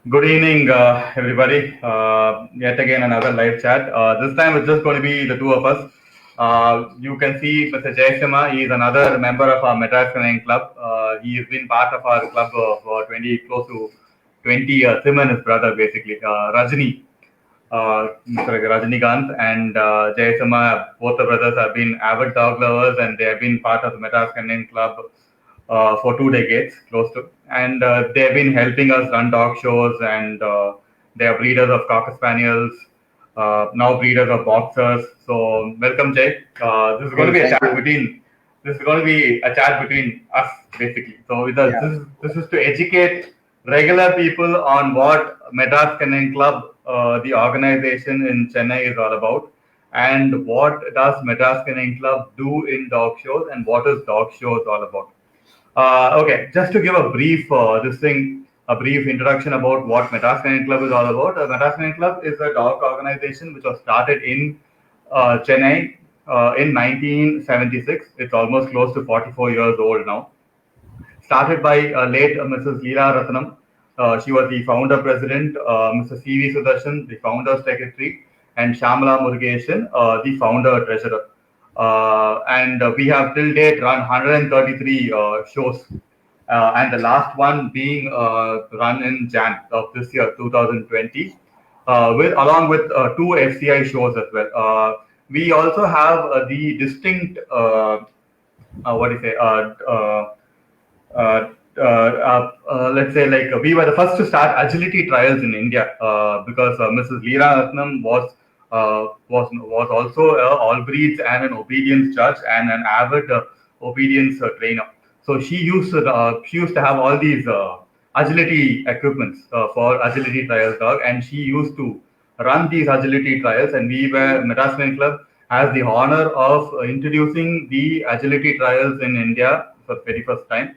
Good evening, everybody. Yet again, another live chat. This time it's just going to be the two of us. You can see Mr. Jayasimha. He is another member of our Madras Canine Club. He has been part of our club for 20, close to 20 years. Him and his brother, basically. Rajni, Mr. Rajnikant and Jayasimha, both the brothers have been avid dog lovers and they have been part of the Madras Canine Club for 2 decades, close to. And they've been helping us run dog shows, and they are breeders of Cocker Spaniels, now breeders of boxers. So welcome, Jay. This is going to Hey, be a thank chat you. between. This is going to be a chat between us, basically. So with us, Yeah, this is to educate regular people on what Madras Canine Club, the organization in Chennai, is all about, and what does Madras Canine Club do in dog shows, and what is dog shows all about. Okay, just to give a brief a brief introduction about what Madras Canine Club is all about. Madras Canine Club is a dog organization which was started in Chennai in 1976. It's almost close to 44 years old now. Started by late Mrs. Leela Ratnam. She was the founder president, Mr. C.V. Sudarshan, the founder secretary, and Shamala Murugeshan, the founder treasurer. And we have till date run 133 shows, and the last one being run in Jan of this year, 2020, with along with two FCI shows as well. We also have the distinct what do you say? Let's say like we were the first to start agility trials in India because Mrs. Leela Ratnam was also all breeds and an obedience judge and an avid obedience trainer. So she used to have all these agility equipments for agility trials dog, and she used to run these agility trials. And we were Madras Kennel Club has the honor of introducing the agility trials in India for the very first time.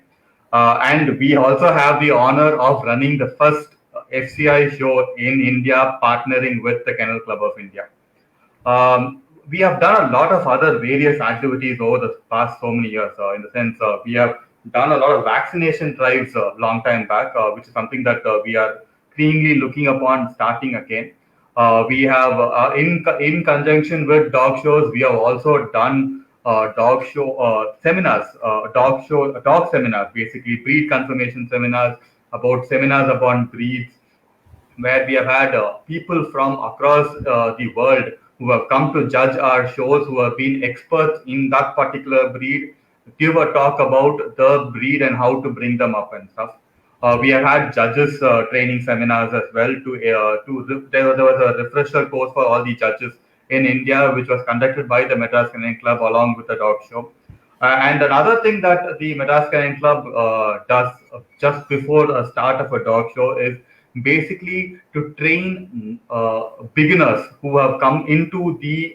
And we also have the honor of running the first FCI show in India, partnering with the Kennel Club of India. We have done a lot of other various activities over the past so many years. In the sense, we have done a lot of vaccination drives a long time back, which is something that we are keenly looking upon starting again. We have, in conjunction with dog shows, we have also done dog show seminars, dog seminars, basically breed confirmation seminars, about seminars upon breeds, where we have had people from across the world who have come to judge our shows, who have been experts in that particular breed, give a talk about the breed and how to bring them up and stuff. We have had judges training seminars as well. There was a refresher course for all the judges in India, which was conducted by the Madras Canine Club along with the dog show. And another thing that the Madras Canine Club does just before the start of a dog show is basically to train beginners who have come into the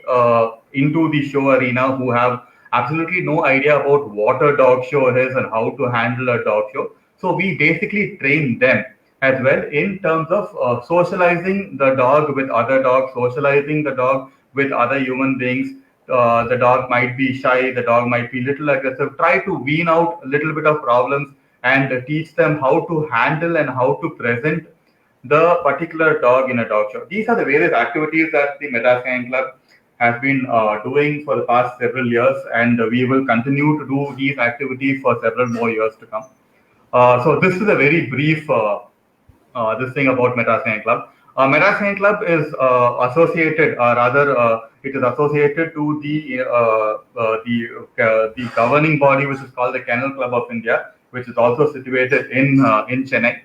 show arena, who have absolutely no idea about what a dog show is and how to handle a dog show. So we basically train them as well in terms of socializing the dog with other dogs, socializing the dog with other human beings. The dog might be shy, the dog might be little aggressive. Try to wean out a little bit of problems and teach them how to handle and how to present the particular dog in a dog show. These are the various activities that the Madras Canine Club has been doing for the past several years, and we will continue to do these activities for several more years to come. So this is a very brief this thing about Madras Canine Club. Madras Canine Club is associated, rather, it is associated to the governing body, which is called the Kennel Club of India, which is also situated in Chennai.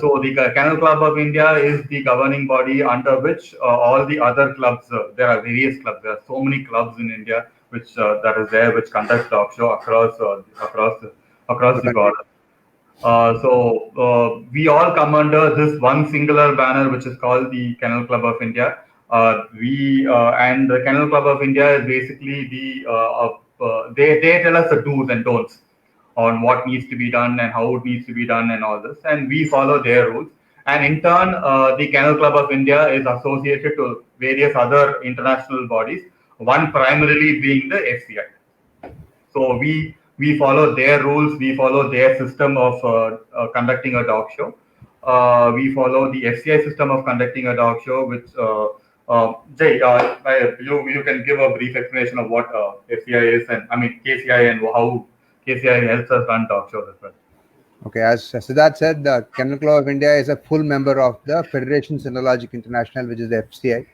So the Kennel Club of India is the governing body under which all the other clubs. There are various clubs. There are so many clubs in India which that is there, which conduct dog show across the the country. border. We all come under this one singular banner, which is called the Kennel Club of India. We and the Kennel Club of India is basically they tell us the do's and don'ts on what needs to be done and how it needs to be done and all this, and we follow their rules. And in turn, the Kennel Club of India is associated to various other international bodies. One primarily being the FCI. So we follow their rules, we follow their system of conducting a dog show. we follow the FCI system of conducting a dog show, which Jay, you can give a brief explanation of what FCI is, and I mean KCI, and how KCI helps us run dog shows as well. Okay, as Siddharth said, the Kennel Club of India is a full member of the Federation Cynologic International, which is the FCI.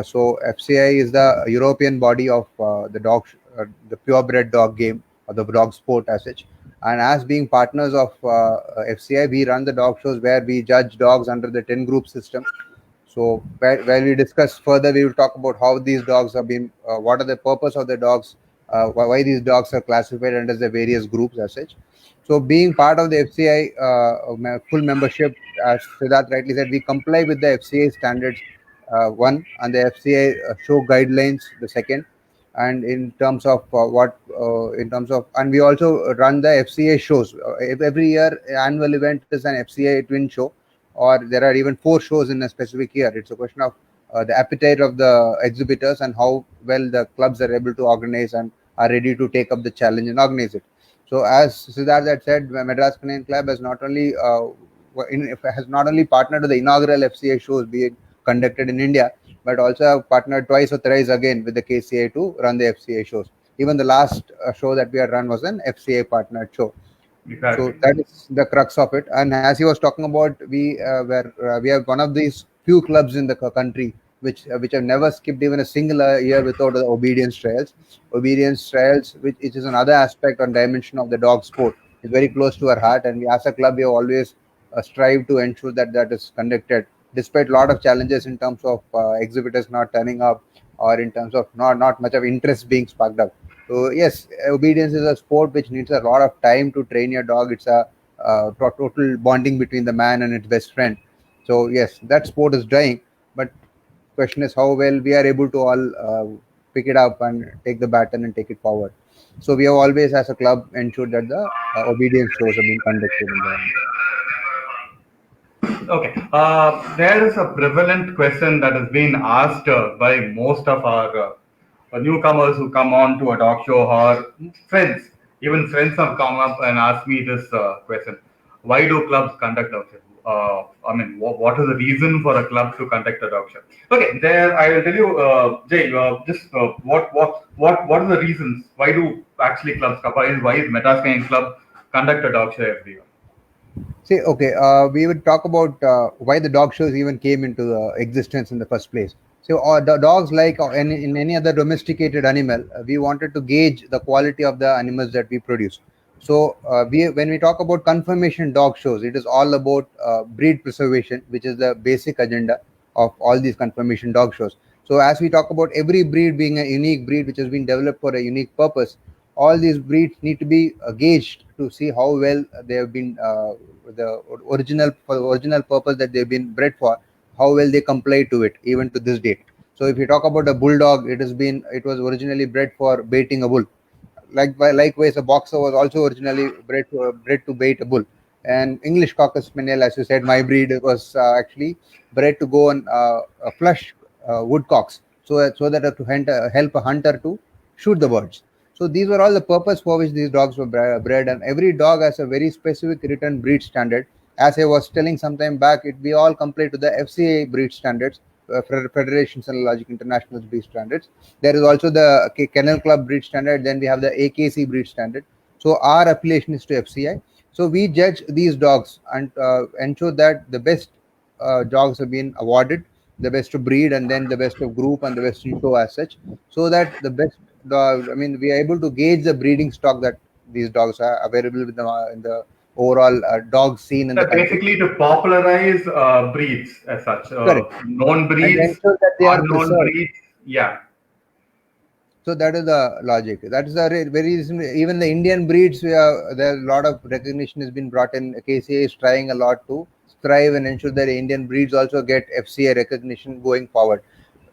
So FCI is the European body of the purebred dog game or the dog sport as such. And as being partners of FCI, we run the dog shows where we judge dogs under the 10 group system. So where we discuss further, we will talk about how these dogs have been, what are the purpose of the dogs, why these dogs are classified under the various groups as such. So being part of the FCI full membership, as Siddharth rightly said, we comply with the FCI standards, one, and the FCI show guidelines, the second. And in terms of and we also run the FCA shows. Every year, annual event is an FCA twin show, or there are even 4 shows in a specific year. It's a question of the appetite of the exhibitors and how well the clubs are able to organize and are ready to take up the challenge and organize it. So, as Siddharth had said, Madras Canine Club has not only partnered with the inaugural FCA shows being conducted in India, but also have partnered twice or thrice again with the KCA to run the FCA shows. Even the last show that we had run was an FCA partnered show. Exactly. So that is the crux of it. And as he was talking about, we have one of these few clubs in the country which have never skipped even a single year without the obedience trials. Obedience trials, which is another aspect or dimension of the dog sport, is very close to our heart. And we, as a club, we have always strive to ensure that that is conducted, despite a lot of challenges in terms of exhibitors not turning up, or in terms of not much of interest being sparked up. So yes, obedience is a sport which needs a lot of time to train your dog. It's a total bonding between the man and its best friend. So yes, that sport is dying. But question is how well we are able to all pick it up and take the baton and take it forward. So we have always, as a club, ensured that the obedience shows have been conducted in the. Okay. There is a prevalent question that has been asked by most of our newcomers who come on to a dog show, or friends. Even friends have come up and asked me this question: why do clubs conduct dog shows? I mean, what is the reason for a club to conduct a dog show? Okay, there I will tell you, Jay. Just what are the reasons? Why do actually clubs? Why is Madras Canine Club conduct a dog show every year? See, okay, we would talk about why the dog shows even came into existence in the first place. So, the dogs, like in any other domesticated animal, we wanted to gauge the quality of the animals that we produce. So, when we talk about conformation dog shows, it is all about breed preservation, which is the basic agenda of all these conformation dog shows. So, as we talk about every breed being a unique breed which has been developed for a unique purpose, all these breeds need to be gauged to see how well they have been the original purpose that they've been bred for, how well they comply to it even to this date. So if you talk about a bulldog, it was originally bred for baiting a bull. Likewise, a boxer was also originally bred to bait a bull. And English Cocker Spaniel, as you said, my breed was actually bred to go and flush woodcocks, so that to help a hunter to shoot the birds. So these were all the purpose for which these dogs were bred, and every dog has a very specific written breed standard. As I was telling some time back, we all comply to the FCA breed standards, Federation Cynologic International breed standards. There is also the Kennel Club breed standard. Then we have the AKC breed standard. So our affiliation is to FCI. So we judge these dogs and ensure that the best dogs have been awarded, the best of breed, and then the best of group, and the best in show as such, so that the best dog, I mean, we are able to gauge the breeding stock that these dogs are available with in the overall dog scene in the country. Basically, to popularize breeds as such, Correct. known And breeds, ensure that they are unknown preserved. breeds. Yeah, So that is the logic. That is the very reason. Even the Indian breeds, there a lot of recognition has been brought in. KCA is trying a lot to strive and ensure that the Indian breeds also get FCA recognition going forward.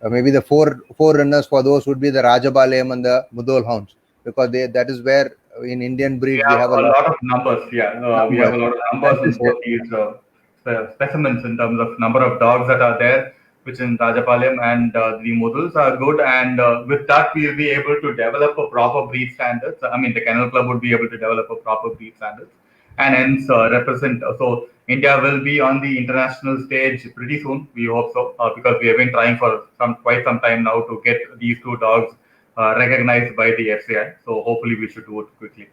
Maybe the four runners for those would be the Rajabalayam and the Mudol hounds, because that is where in Indian we breeds we have have a a lot lot of of numbers. Yeah, we have numbers. a lot of As numbers you in said, both these specimens in terms of number of dogs that are there, which in Rajapalayam and the Muduls are good. And with that, we'll be able to develop a proper breed standards. I mean, the Kennel Club would be able to develop a proper breed standards. and hence represent. So India will be on the international stage pretty soon. We hope so, because we have been trying for quite some time now to get these two dogs recognized by the FCI. So hopefully we should do it quickly.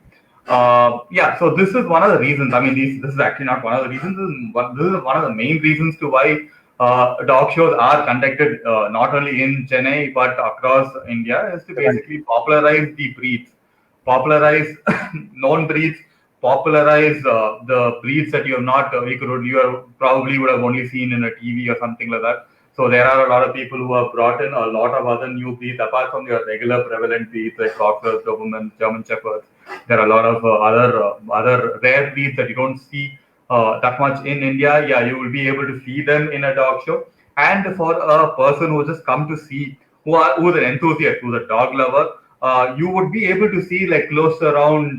Yeah, so this is one of the reasons. I mean, this is actually not one of the reasons. This is one of the main reasons to why dog shows are conducted not only in Chennai but across India, is to basically popularize the breeds, popularize known breeds, popularize the breeds that you have not you are probably would have only seen in a TV or something like that. So there are a lot of people who have brought in a lot of other new breeds apart from your regular prevalent breeds like Cockers, Dobermans, German Shepherds. There are a lot of other rare breeds that you don't see that much in India. Yeah, you will be able to see them in a dog show. And for a person who just come to see, who is an enthusiast, who's a dog lover, you would be able to see like close to around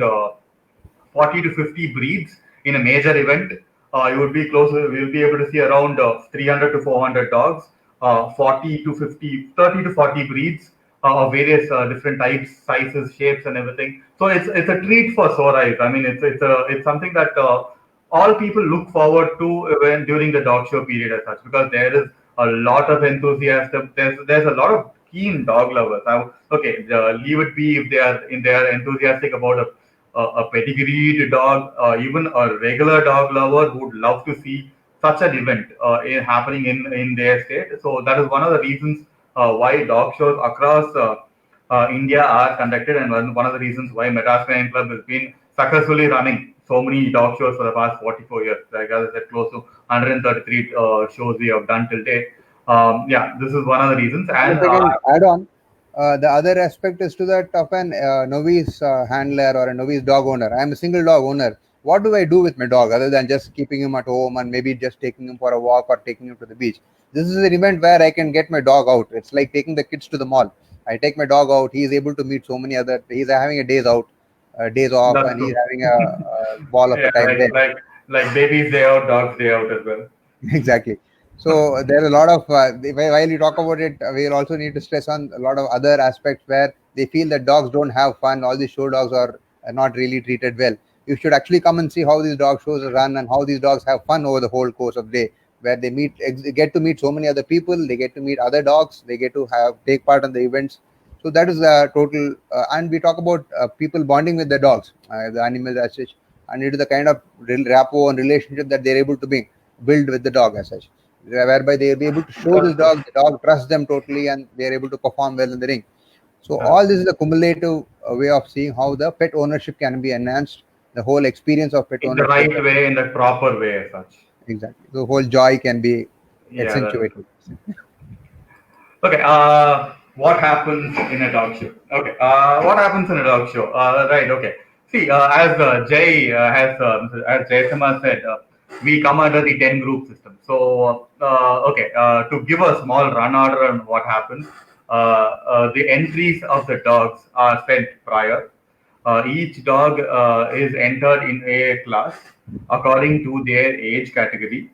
40 to 50 breeds in a major event. You would be close. We'll be able to see around 300 to 400 dogs, 40 to 50, 30 to 40 breeds of various different types, sizes, shapes, and everything. So it's a treat for sore eyes. I mean, it's something that all people look forward to when during the dog show period as such, because there is a lot of enthusiasm. There's a lot of keen dog lovers. Okay, leave it be if they are enthusiastic about a pedigreed dog, even a regular dog lover who would love to see such an event happening in their state. So that is one of the reasons why dog shows across India are conducted, and one of the reasons why Madras Canine Club has been successfully running so many dog shows for the past 44 years. Like as I said, close to 133 shows we have done till date. Yeah, this is one of the reasons. And if I can add on, the other aspect is to that of an novice handler or a novice dog owner. I am a single dog owner. What do I do with my dog other than just keeping him at home and maybe just taking him for a walk or taking him to the beach? This is an event where I can get my dog out. It's like taking the kids to the mall. I take my dog out. He is able to meet so many other. He's having a days out, days off, that's and he's true. having a ball of Yeah, a time there. like babies day out, dogs day out as well. Exactly. So there are a lot of while you talk about it, we'll also need to stress on a lot of other aspects where they feel that dogs don't have fun. All these show dogs are not really treated well. You should actually come and see how these dog shows are run and how these dogs have fun over the whole course of the day, where they get to meet so many other people. They get to meet other dogs. They get to take part in the events. So that is a total. And we talk about people bonding with their dogs, the animals as such, and it is the kind of rapport and relationship that they're able to build with the dog as such, whereby they'll be able to show That's this true. dog, the dog trusts them totally, and they're able to perform well in the ring. So That's all true. this is a cumulative way of seeing how the pet ownership can be enhanced, the whole experience of pet In the ownership. right way, in the proper way, as such. Exactly, the whole joy can be Yeah, that is true. accentuated. Okay, what happens in a dog show? Okay, what happens in a dog show? Right, okay. See, as as Jayasima said, we come under the 10 group system. So, okay, to give a small run order on what happens, the entries of the dogs are sent prior. Each dog is entered in a class according to their age category,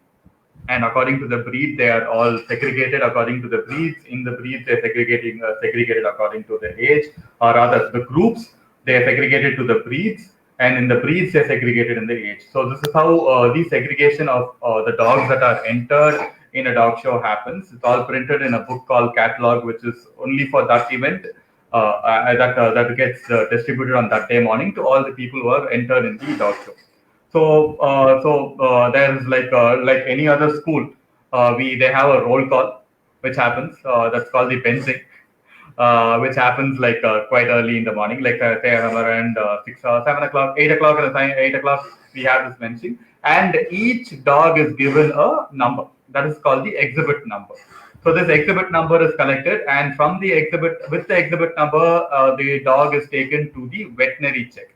and according to the breed they are all segregated according to the breeds. In the breeds they're segregated according to the age, or rather the groups they're segregated to the breeds, and in the breeds they're segregated in the age. So this is how the segregation of the dogs that are entered in a dog show happens. It's all printed in a book called catalog, which is only for that event, that gets distributed on that day morning to all the people who are entered in the dog show. So there's like any other school, we they have a roll call which happens. That's called the benching, which happens like quite early in the morning, like say around 6 or 7 o'clock, 8 o'clock at the time. 8 o'clock we have this benching, and each dog is given a number that is called the exhibit number. So this exhibit number is collected, and from the exhibit with the exhibit number, the dog is taken to the veterinary check.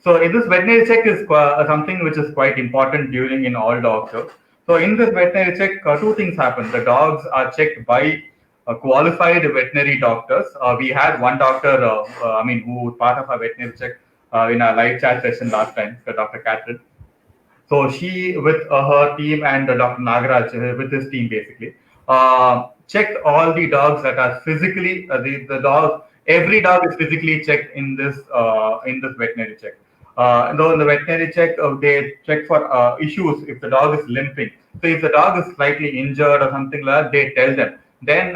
So in this veterinary check is something which is quite important during in all dog shows. So in this veterinary check, two things happen. The dogs are checked by qualified veterinary doctors. We had one doctor, who was part of our veterinary check in our live chat session last time, Dr. Catherine. So she, with her team, and Dr. Nagaraj with his team, basically checked all the dogs that are physically the dog. Every dog is physically checked in this veterinary check. Though in the veterinary check, they check for issues if the dog is limping. So if the dog is slightly injured or something like that, they tell them. Then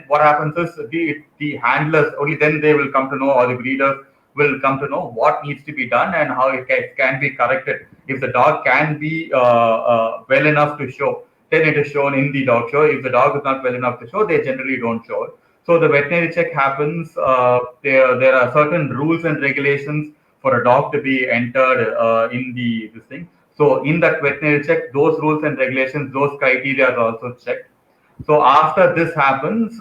what happens is the handlers only then they will come to know, or the breeders will come to know what needs to be done and how it can be corrected. If the dog can be well enough to show, then it is shown in the dog show. If the dog is not well enough to show, they generally don't show it. So the veterinary check happens. There are certain rules and regulations for a dog to be entered in the this thing. So in that veterinary check, those rules and regulations, those criteria are also checked. So after this happens,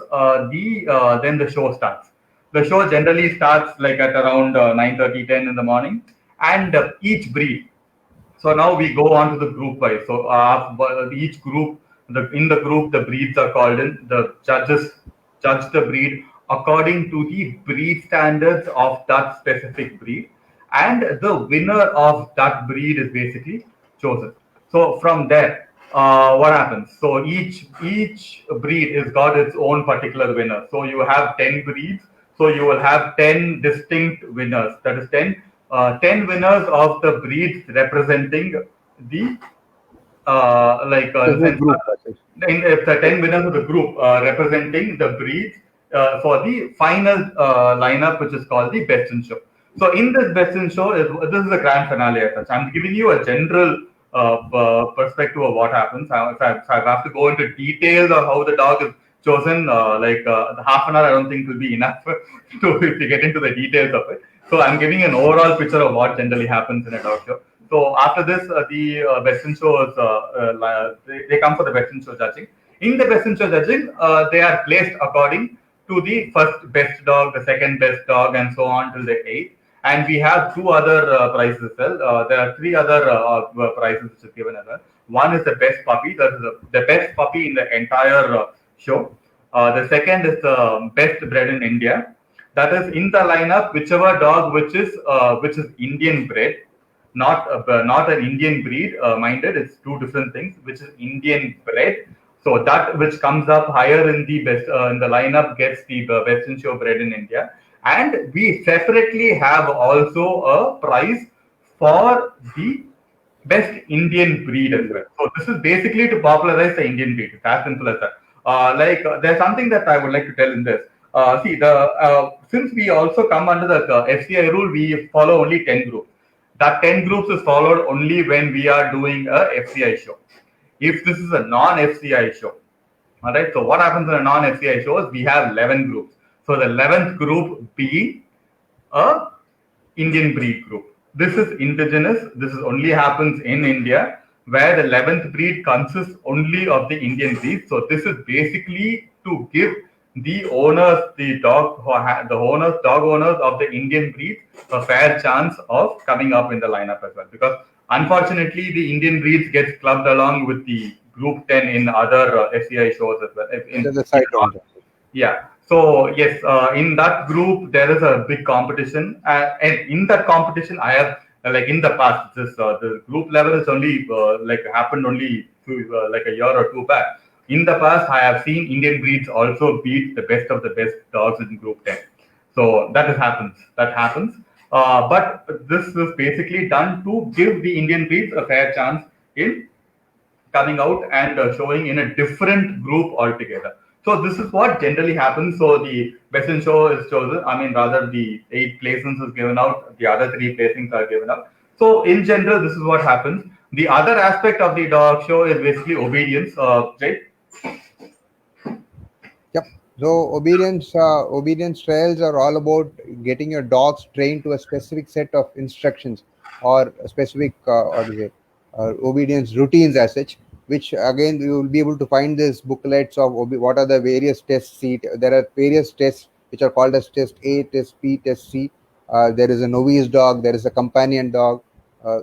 then the show starts. The show generally starts like at around 9:30, 10 in the morning, and each breed. So now we go on to the group wise. So each group, in the group, the breeds are called in. The judges judge the breed according to the breed standards of that specific breed, and the winner of that breed is basically chosen. So from there, what happens? So each breed has got its own particular winner. So you have 10 breeds. So you will have 10 distinct winners. That is 10 winners of the breeds representing the Specific group. if the 10 winners of the group representing the breeds for the final lineup, which is called the best in show. So in this best in show, this is the grand finale as such. I'm giving you a general perspective of what happens. If I have to go into details of how the dog is chosen, the half an hour I don't think will be enough to get into the details of it. So I'm giving an overall picture of what generally happens in a dog show. So after this, the best in shows they come for the best in show judging. In the best in show judging, they are placed according to the first best dog, the second best dog, and so on till the eighth. And we have two other prizes as well. There are three other prizes which is given as well. One is the best puppy. That is the best puppy in the entire show. The second is the best bred in India. That is in the lineup, whichever dog which is Indian bred, not an Indian breed. Minded, it's two different things. Which is Indian bred. So that which comes up higher in the best in the lineup gets the best in show bred in India. And we separately have also a prize for the best Indian breed as well. So this is basically to popularize the Indian breed. It's as simple as that. There's something that I would like to tell in this. Since we also come under the FCI rule, we follow only 10 groups. That 10 groups is followed only when we are doing a FCI show. If this is a non-FCI show, all right. So what happens in a non-FCI show is we have 11 groups. So the 11th group being a Indian breed group. This is indigenous. This is only happens in India, where the 11th breed consists only of the Indian breed. So this is basically to give the owners, dog owners of the Indian breed, a fair chance of coming up in the lineup as well. Because unfortunately, the Indian breeds gets clubbed along with the Group 10 in other FCI shows as well. Yeah. So yes, in that group there is a big competition, and in that competition, I have in the past, this the group level is only happened only like a year or two back. In the past, I have seen Indian breeds also beat the best of the best dogs in Group 10. So that happens. That happens. But this is basically done to give the Indian breeds a fair chance in coming out and showing in a different group altogether. So this is what generally happens. So the best in show is chosen. I mean, rather the 8 placings is given out. The other 3 placings are given out. So in general, this is what happens. The other aspect of the dog show is basically obedience. Right? Yep. So obedience trials are all about getting your dogs trained to a specific set of instructions or a specific obedience routines as such. Which again you will be able to find these booklets of what are the various tests. There are various tests which are called as test A, test B, test C. There is a novice dog. There is a companion dog.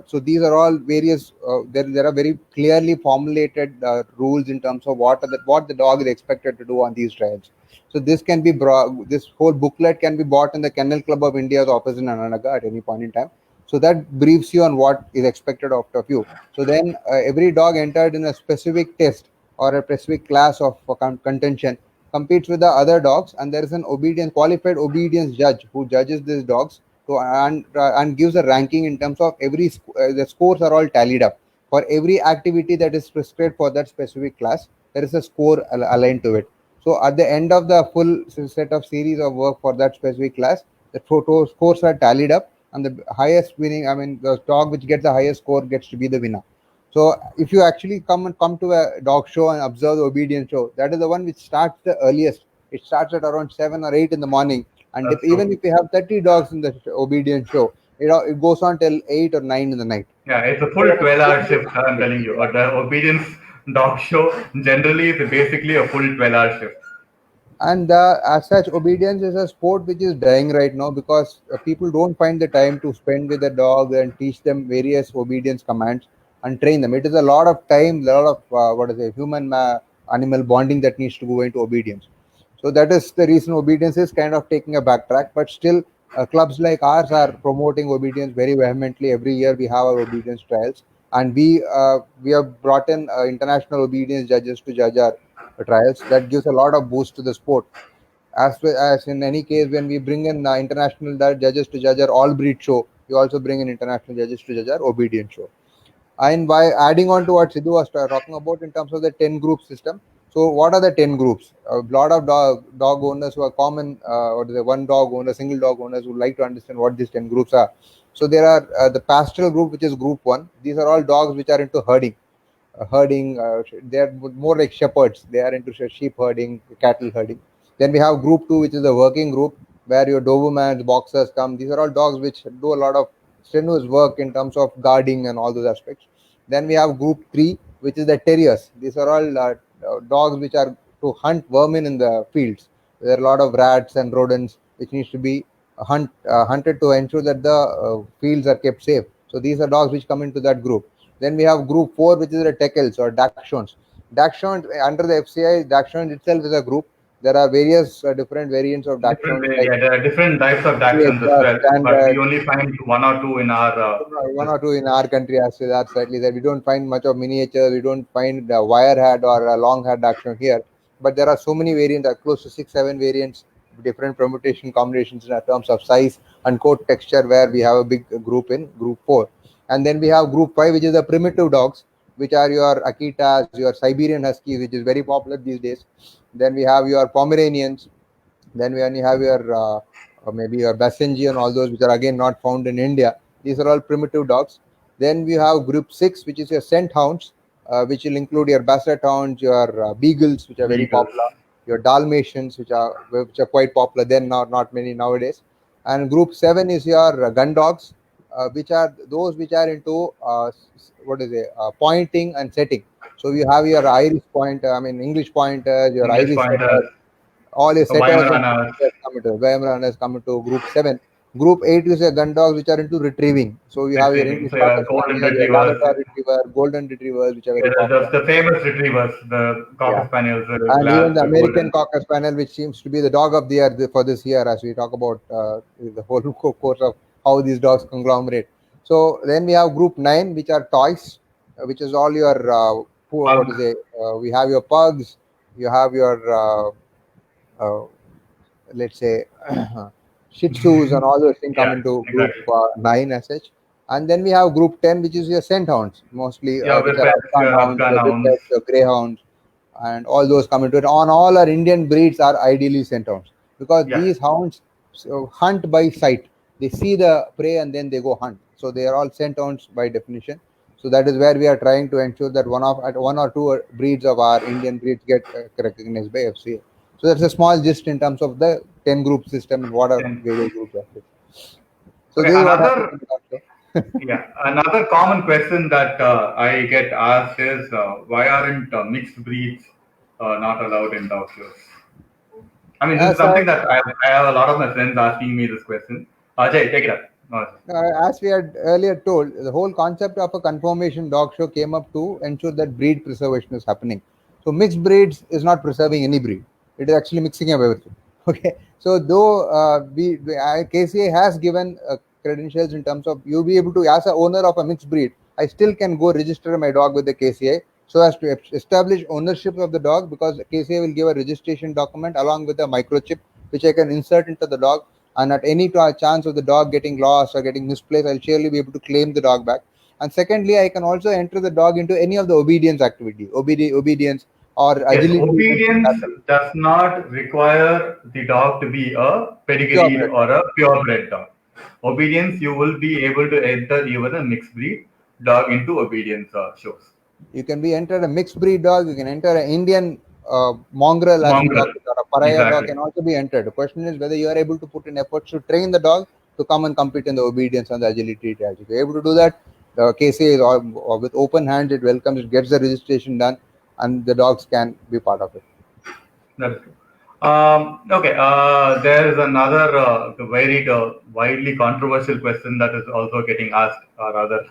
So these are all various. There are very clearly formulated rules in terms of what the dog is expected to do on these trials. So this can be brought. This whole booklet can be bought in the Kennel Club of India's office in Ananaga at any point in time. So that briefs you on what is expected of you. So then every dog entered in a specific test or a specific class of contention competes with the other dogs, and there is an qualified obedience judge who judges these dogs So and gives a ranking in terms of the scores are all tallied up for every activity that is prescribed for that specific class. There is a score aligned to it. So at the end of the full set of series of work for that specific class, the photo scores are tallied up, and the highest winning, I mean, the dog which gets the highest score gets to be the winner. So if you actually come to a dog show and observe the obedience show, that is the one which starts the earliest. It starts at around 7 or 8 in the morning, and That's even true. if you have 30 dogs in the obedience show, it goes on till 8 or 9 in the night. Yeah, it's a full 12-hour shift, I'm telling you. Or the obedience dog show generally is basically a full 12-hour shift. And as such, obedience is a sport which is dying right now because people don't find the time to spend with the dog and teach them various obedience commands and train them. It is a lot of time, a lot of what is it, human animal bonding that needs to go into obedience. So that is the reason obedience is kind of taking a backtrack. But still, clubs like ours are promoting obedience very vehemently. Every year we have our obedience trials, and we have brought in international obedience judges to judge our trials. That gives a lot of boost to the sport. As in any case, when we bring in international judges to judge our all breed show, we also bring in international judges to judge our obedience show. And by adding on to what Sidhu was talking about in terms of the 10 group system, so what are the 10 groups? A lot of dog owners who are common, what is the one dog owner, single dog owners would like to understand what these 10 groups are. So there are the pastoral group, which is group one. These are all dogs which are into herding. They are more like shepherds. They are into sheep herding, cattle herding. Then we have group two, which is the working group, where your Dobermans, boxers come. These are all dogs which do a lot of strenuous work in terms of guarding and all those aspects. Then we have group three, which is the terriers. These are all dogs which are to hunt vermin in the fields. There are a lot of rats and rodents which needs to be hunted to ensure that the fields are kept safe. So these are dogs which come into that group. Then we have group four, which is the Teckels or Dachshunds. Dachshund under the FCI, Dachshund itself is a group. There are various different variants of Different, Dachshunds like yeah, there are different types of dachshunds as uh, well, but we standard, only find one or two in our one this. or two in our country as well. That's slightly that we don't find much of miniatures. We don't find the wire head or a long head action here. But there are so many variants, close to 6, 7 variants, different permutation combinations in terms of size and coat texture, where we have a big group in group four. And then we have group five, which is the primitive dogs, which are your Akitas, your Siberian Huskies, which is very popular these days. Then we have your Pomeranians. Then we only have your maybe your Basenji and all those which are again not found in India. These are all primitive dogs. Then we have group six, which is your scent hounds, which will include your Basset hounds, your beagles, which are very Beagles. popular, your Dalmatians, which are quite popular. Then not many nowadays. And group seven is your gun dogs, which are those which are into what is it pointing and setting. So you have your Irish pointer, I mean English pointers, your English Irish pointers, setters, all your setters and Weimaranas. Weimaranas come into group 7. Group 8 is your gun dogs which are into retrieving. So you have your Retrieving. English So Cocker yeah, golden Spaniel, your retrievers, Labrador Retriever, Golden Retrievers, which are yeah, very popular. the famous retrievers, the Yeah. Cocker Spaniels, the And even glass, the the American golden. Cocker Spaniel, which seems to be the dog of the year for this year, as we talk about the whole course of how these dogs conglomerate. So then we have group 9, which are toys, which is all your, what is Pug. it? We have your pugs, you have your uh, let's say Shih Tzus and all those things come Yeah, into group exactly. 9 as such. And then we have group 10, which is your scent hounds, mostly Yeah, which are whippets, Afghan your hounds, Afghan your hounds. whippets, your greyhounds, and all those come into it. On all our Indian breeds are ideally scent hounds because Yeah, these hounds hunt by sight. They see the prey and then they go hunt. So they are all scent hounds by definition. So that is where we are trying to ensure that one or two breeds of our Indian breeds get recognized by FCA. So that's a small gist in terms of the 10 group system and what are then various groups of it. So okay. this is what happens in the doctor. Yeah, another common question that I get asked is why aren't mixed breeds not allowed in dog shows? I mean, this is As I something that I have a lot of my friends asking me this question. Ajay, take it up. No, as we had earlier told, the whole concept of a conformation dog show came up to ensure that breed preservation is happening. So mixed breeds is not preserving any breed; it is actually mixing up everything. Okay. So though KCA has given credentials in terms of you be able to, as a owner of a mixed breed, I still can go register my dog with the KCA so as to establish ownership of the dog because KCA will give a registration document along with a microchip which I can insert into the dog and at any chance of the dog getting lost or getting misplaced, I'll surely be able to claim the dog back. And secondly, I can also enter the dog into any of the obedience activity, obedience or Yes, agility events that obedience happen. does not require the dog to be a pedigreed Purebred. or a purebred dog. Obedience, you will be able to enter even a mixed breed dog into obedience shows. You can be entered a mixed breed dog. You can enter an Indian mongrel, as we talk Mongrel, about, a pariah dog exactly. can also be entered. The question is whether you are able to put in efforts to train the dog to come and compete in the obedience and the agility trials. If you're able to do that, the KCA is or with open hands, it welcomes, it gets the registration done, and the dogs can be part of it. That is true. Okay, there is another very widely controversial question that is also getting asked, or rather,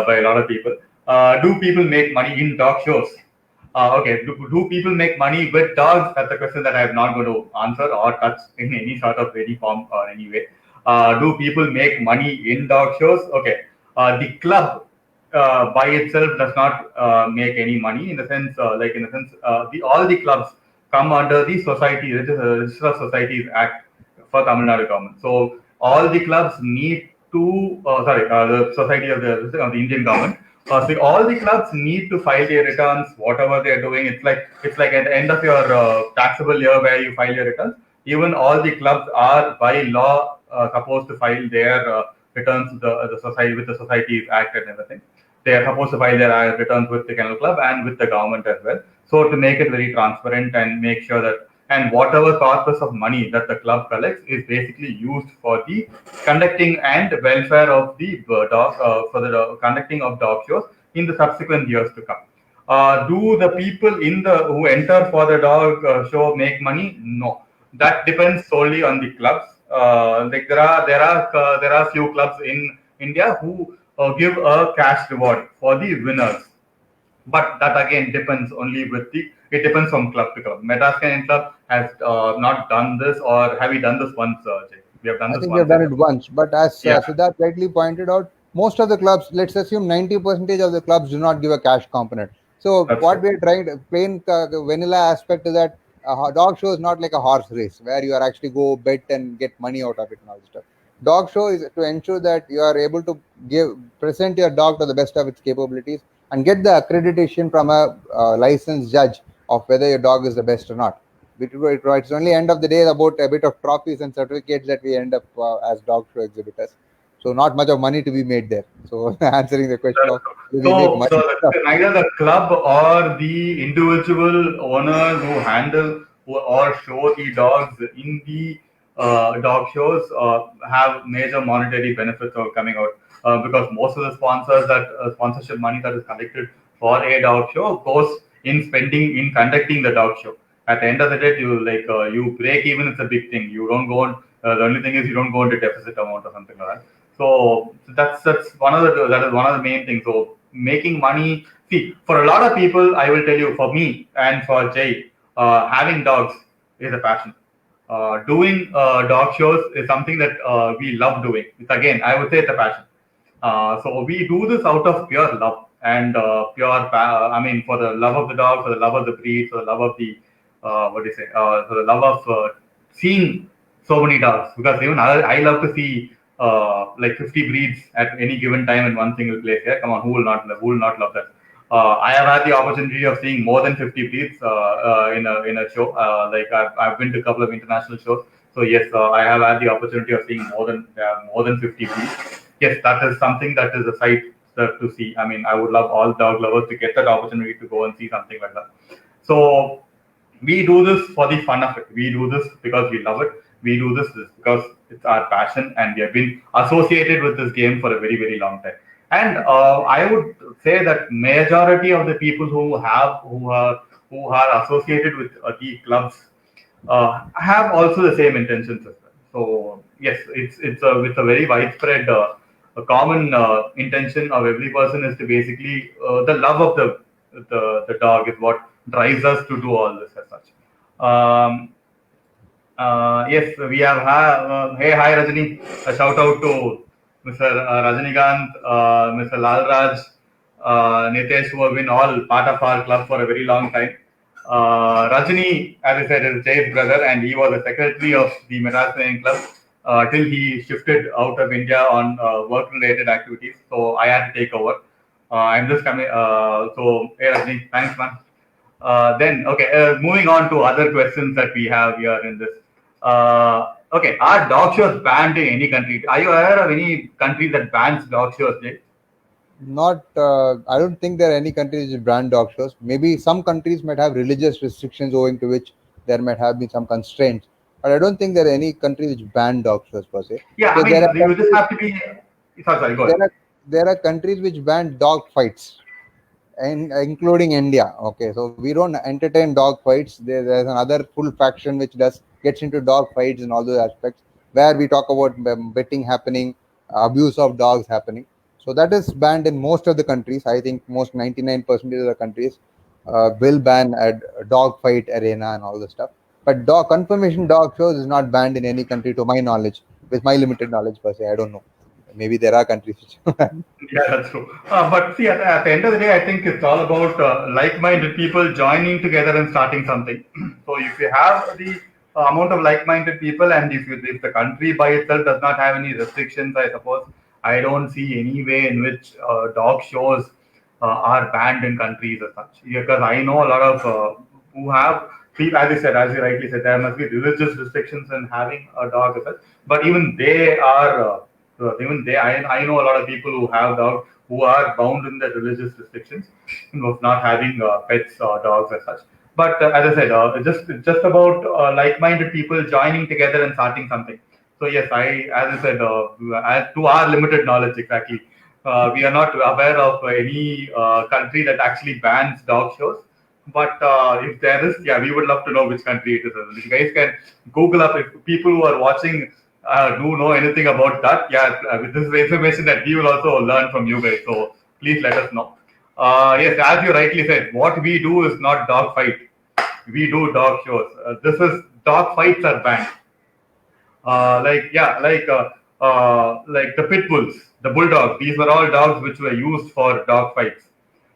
by a lot of people. Do people make money in dog shows? Okay, do people make money with dogs? That's a question that I am not going to answer or touch in any sort of any form or any way. Do people make money in dog shows? Okay, the club by itself does not make any money in the sense, the all the clubs come under the society, Register of Societies Act for Tamil Nadu government. So all the clubs need to, the Society of the Indian government. So all the clubs need to file their returns, whatever they are doing. It's like at the end of your taxable year where you file your returns. Even all the clubs are by law supposed to file their returns to the society with the Societies Act and everything. They are supposed to file their returns with the kennel club and with the government as well. So to make it very transparent and make sure that, and whatever corpus of money that the club collects is basically used for the conducting and welfare of the dog, for the conducting of dog shows in the subsequent years to come. Do the people in the who enter for the dog show make money? No, that depends solely on the clubs. Like there are few clubs in India who give a cash reward for the winners, but that again depends only with the. It depends from club to club. Madras Canyon Club has not done this, or have we done this once, Jay? We have done I this think we have once in done the. it once, but as Yeah, Siddharth rightly pointed out, most of the clubs, let's assume 90% of the clubs do not give a cash component. So that's what true. we are trying to plain vanilla aspect is that a dog show is not like a horse race where you are actually go bet and get money out of it and all this stuff. Dog show is to ensure that you are able to present your dog to the best of its capabilities and get the accreditation from a licensed judge of whether your dog is the best or not. It's only end of the day about a bit of trophies and certificates that we end up as dog show exhibitors. So not much of money to be made there. So answering the question That's of true. do we make So, money? neither the club or the individual owners who handle or show the dogs in the dog shows have major monetary benefits of coming out, because most of the sponsors that sponsorship money that is collected for a dog show goes in spending in conducting the dog show. At the end of the day, you break even. It's a big thing. You don't go on. The only thing is you don't go into deficit amount or something like that. So that's one of the that is one of the main things. So making money. See, for a lot of people, I will tell you, for me and for Jay, having dogs is a passion. Doing dog shows is something that we love doing. It's again, I would say it's a passion. So we do this out of pure love and I mean, for the love of the dog, for the love of the breed, for the love of the what do you say? For the love of seeing so many dogs. Because even I love to see like 50 breeds at any given time in one single place. Yeah, come on, who will not love that? I have had the opportunity of seeing more than 50 breeds in a show. I've been to a couple of international shows. So yes, I have had the opportunity of seeing more than 50 breeds. Yes, that is something that is a sight to see. I mean, I would love all dog lovers to get that opportunity to go and see something like that. So we do this for the fun of it. We do this because we love it. We do this because it's our passion, and we have been associated with this game for a very, very long time. And I would say that majority of the people who are associated with the clubs have also the same intentions as well. So yes, it's a very widespread, a common intention of every person is to basically the love of the dog is what drives us to do all this as such. Um, yes, we have. Hey, hi Rajani. A shout out to Mr. Rajanikanth, Mr. Lalraj, Nitesh, who have been all part of our club for a very long time. Rajani, as I said, is Jay's brother, and he was the secretary of the Madras Canine Club till he shifted out of India on work-related activities. So I had to take over. I'm just coming. So, hey Rajani, thanks, man. Okay, moving on to other questions that we have here in this. Okay, are dog shows banned in any country? Are you aware of any country that bans dog shows, Jay? Not, I don't think there are any countries which ban dog shows. Maybe some countries might have religious restrictions owing to which there might have been some constraints. But I don't think there are any countries which ban dog shows per se. Yeah, I So mean, you just have to be. Sorry, go there ahead. are there are countries which ban dog fights, and including India. Okay, so we don't entertain dog fights. There's another full faction which does gets into dog fights and all those aspects where we talk about betting happening, abuse of dogs happening. So that is banned in most of the countries. I think most 99% of the countries will ban a dog fight arena and all the stuff. But dog confirmation dog shows is not banned in any country to my knowledge. With my limited knowledge per se, I don't know. Maybe there are countries which Yeah, that's true. But see, at the end of the day, I think it's all about like-minded people joining together and starting something. So if you have the amount of like-minded people, and if the country by itself does not have any restrictions, I suppose I don't see any way in which dog shows are banned in countries as such. Because I know a lot of who have, as you said, as you rightly said, there must be religious restrictions in having a dog as such. But even they are. Even they, I know a lot of people who have dogs who are bound in the religious restrictions of not having pets or dogs as such. But as I said, it's just about like-minded people joining together and starting something. So yes, as I said, to our limited knowledge, exactly, we are not aware of any country that actually bans dog shows. But if there is, yeah, we would love to know which country it is. If you guys can Google up, if people who are watching do know anything about that, yeah, this is information that we will also learn from you guys. So please let us know. Yes, as you rightly said, what we do is not dog fight. We do dog shows. This is dog fights are banned. Like the pit bulls, the bulldogs. These were all dogs which were used for dog fights.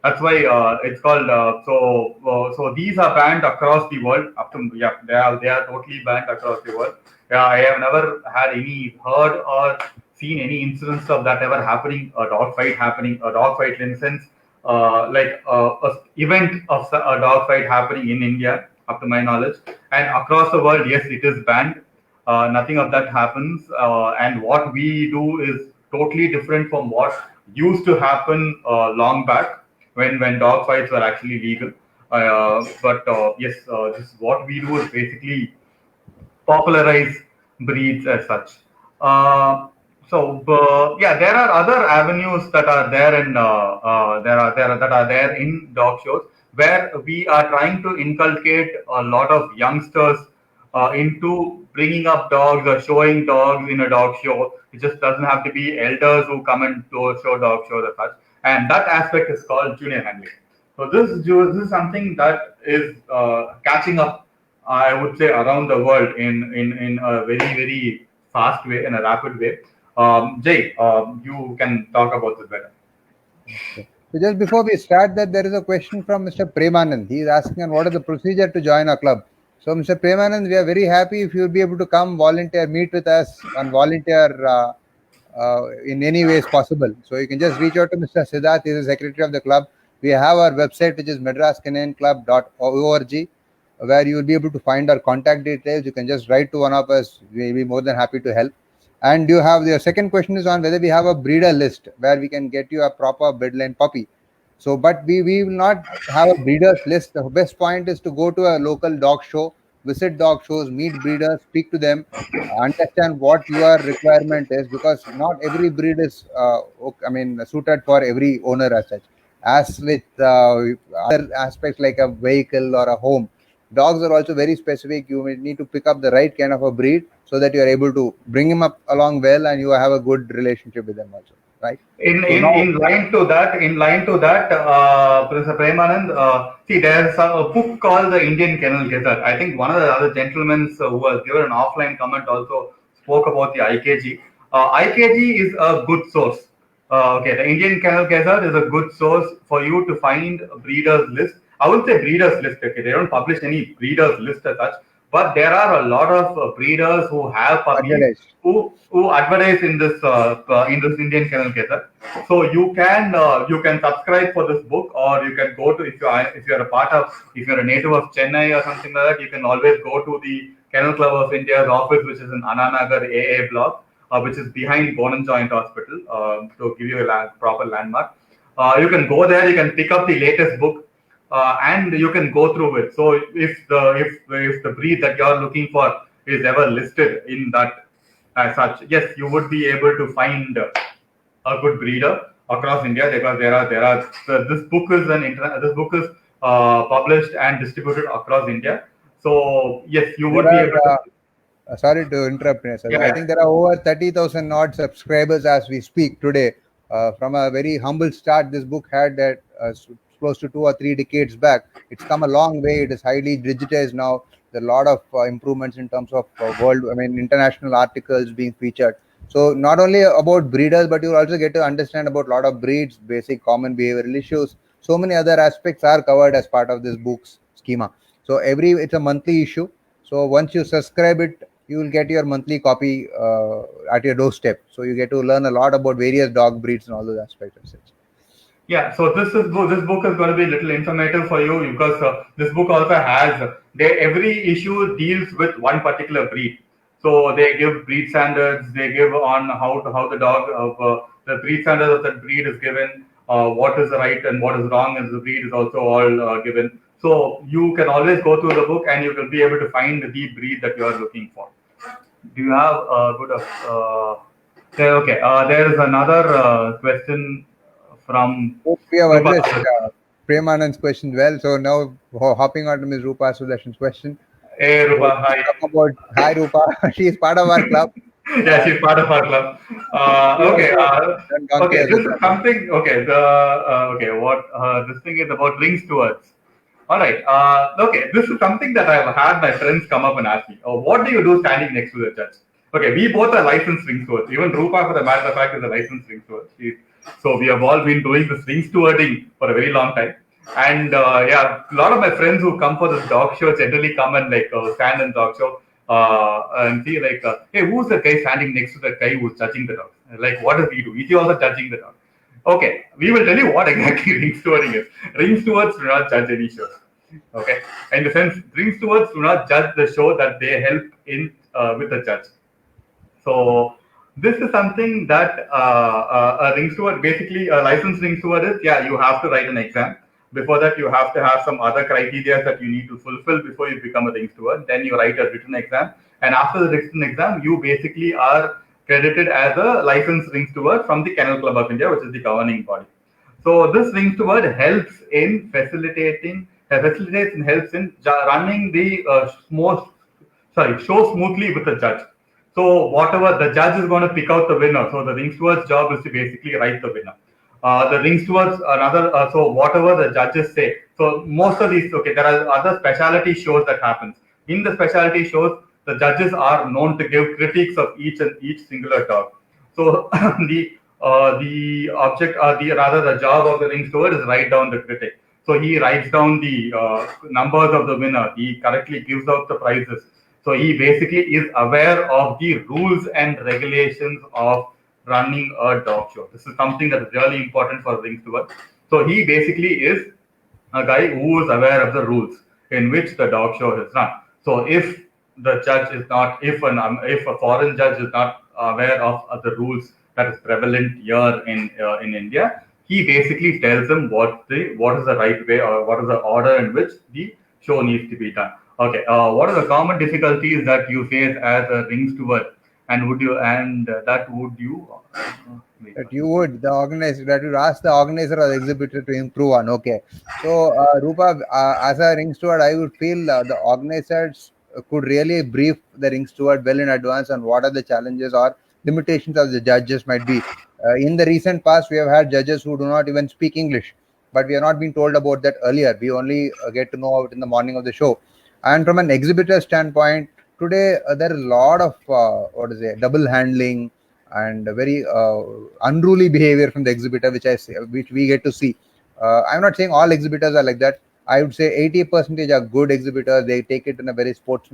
That's why it's called. So these are banned across the world. Up to yeah, they are totally banned across the world. Yeah, I have never had any heard or seen any incidents of that ever happening. A dog fight happening. A dog fight in the sense a event of a dog fight happening in India, up to my knowledge, and across the world. Yes, it is banned. Nothing of that happens, and what we do is totally different from what used to happen long back when dog fights were actually legal. But yes, this what we do is basically popularize breeds as such. Yeah, there are other avenues that are there in that are there in dog shows where we are trying to inculcate a lot of youngsters into bringing up dogs or showing dogs in a dog show. It just doesn't have to be elders who come and show dog shows as such, and that aspect is called junior handling. So this is something that is catching up, I would say, around the world in a very fast way, in a rapid way. Jay, you can talk about this better. Okay. So just before we start that, there is a question from Mr. Premanand. He is asking on what is the procedure to join our club. So Mr. Premanand, we are very happy if you will be able to come volunteer, meet with us and volunteer in any ways possible. So you can just reach out to Mr. Siddharth, he is the secretary of the club. We have our website which is madrascanineclub.org where you will be able to find our contact details. You can just write to one of us. We'll be more than happy to help. And you have your second question is on whether we have a breeder list where we can get you a proper bedline puppy. So, but we will not have a breeders list. The best point is to go to a local dog show, visit dog shows, meet breeders, speak to them, understand what your requirement is, because not every breed is, suited for every owner as such. As with other aspects like a vehicle or a home, dogs are also very specific. You may need to pick up the right kind of a breed so that you are able to bring him up along well and you have a good relationship with them also, right? In So in now, in line to that, Professor Premanand, see, there's a book called the Indian Kennel Gazette. I think one of the other gentlemen who was given an offline comment also spoke about the IKG. IKG is a good source. Okay, the Indian Kennel Gazette is a good source for you to find breeders list. I wouldn't say breeders list. Okay, they don't publish any breeders list as such, but there are a lot of breeders who have puppies Advertised. who advertise in this Indian Kennel Gazetteer. So you can subscribe for this book, or you can go to if you're a part of if you're a native of Chennai or something like that, you can always go to the Kennel Club of India's office, which is in Ananagar AA block, which is behind Bone and Joint Hospital, to give you a proper landmark. You can go there, you can pick up the latest book, and you can go through it. So if the breed that you're looking for is ever listed in that as such, yes, you would be able to find a good breeder across India, because this book is this book is published and distributed across India. So yes, you would be There able to. are, sorry to interrupt, sir. I Yeah, think there are over 30,000 odd subscribers as we speak today. From a very humble start, this book had that close to 2 or 3 decades back. It's come a long way. It is highly digitized now. There are a lot of improvements in terms of international articles being featured. So not only about breeders, but you also get to understand about a lot of breeds, basic common behavioral issues. So many other aspects are covered as part of this book's schema. So it's a monthly issue. So once you subscribe it, you will get your monthly copy at your doorstep. So you get to learn a lot about various dog breeds and all those aspects of it. yeah. So this book is going to be a little informative for you, because this book also has every issue deals with one particular breed. So they give breed standards. They give on how the dog of the breed standards of that breed is given. What is right and what is wrong in the breed is also all given. So you can always go through the book and you will be able to find the breed that you are looking for. Do you have a good? Okay. There is another question from Hope we have Rupa. addressed Premanand's question well. So now hopping on to Ms. Rupa Sudarshan's question. Hey So Rupa, hi. talk about hi Rupa. She is part of our club. Yeah, she's part of our club. She Okay. also done donkey Okay. as This well. is something. Okay. Okay. What this thing is about rings towards. All right. Okay. This is something that I've had my friends come up and ask me. Oh, what do you do standing next to the judge? Okay. We both are licensed ring stewards. Even Rupa, for the matter of fact, is a licensed ring steward. So we have all been doing this ring stewarding for a very long time. And yeah, a lot of my friends who come for this dog show generally come and like stand in dog show and see like, hey, who's the guy standing next to the guy who's judging the dog? Like, what does he do? Is he also judging the dog? Okay, we will tell you what exactly ring stewarding is. Ring stewards do not judge any shows. Okay, in the sense, ring stewards do not judge the show that they help in with the judge. So this is something that a ring steward, basically a licensed ring steward is, yeah, you have to write an exam. Before that, you have to have some other criteria that you need to fulfill before you become a ring steward. Then you write a written exam. And after the written exam, you basically are credited as a licensed ring steward from the Kennel Club of India, which is the governing body. So this ring steward helps in facilitates and helps in running the show smoothly with the judge. So whatever the judge is going to pick out the winner. So the ring steward's job is to basically write the winner. The ring stewards another. So whatever the judges say. So most of these, okay, there are other specialty shows that happens. In the specialty shows, the judges are known to give critiques of each singular dog. So the object, the job of the ring steward is write down the critic. So he writes down the numbers of the winner. He correctly gives out the prizes. So he basically is aware of the rules and regulations of running a dog show. This is something that is really important for ring steward. So he basically is a guy who is aware of the rules in which the dog show is run. So if the judge is not, if a foreign judge is not aware of the rules that is prevalent here in India, he basically tells them what is the right way or what is the order in which the show needs to be done. Okay, what are the common difficulties that you face as a ring steward, and would you That you would the organizer that you ask the organizer or the exhibitor to improve on. Okay, so Rupa, as a ring steward, I would feel the organizers could really brief the ring steward well in advance on what are the challenges or limitations of the judges might be. In the recent past, we have had judges who do not even speak English, but we have not been told about that earlier. We only get to know about it in the morning of the show. And from an exhibitor standpoint, today there are a lot of double handling and very unruly behavior from the exhibitor, which we get to see. I'm not saying all exhibitors are like that, I would say 80% are good exhibitors. They take it in a very sporty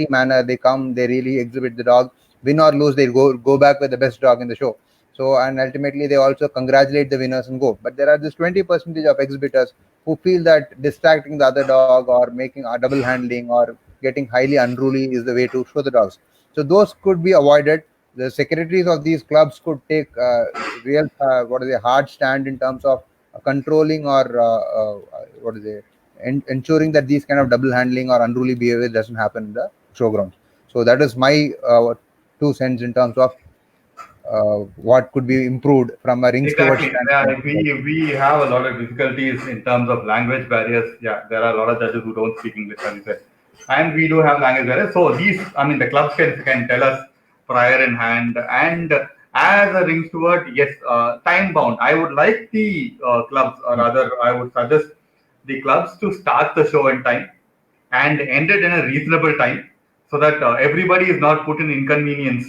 manner. They come, they really exhibit the dog. Win or lose, they go back with the best dog in the show. So, and ultimately they also congratulate the winners and go. But there are this 20% of exhibitors who feel that distracting the other dog or making a double handling or getting highly unruly is the way to show the dogs. So those could be avoided. The secretaries of these clubs could take real hard stand in terms of controlling or ensuring that these kind of double handling or unruly behavior doesn't happen in the showgrounds. So that is my 2 cents in terms of what could be improved from a ring steward Exactly. Yeah, standpoint. we have a lot of difficulties in terms of language barriers. Yeah, there are a lot of judges who don't speak English, as you said, and we do have language barriers. So these, I mean, the clubs can tell us prior in hand. And as a ring steward, yes, time bound. I would like the clubs, or rather, I would suggest the clubs to start the show in time and end it in a reasonable time, so that everybody is not put in inconvenience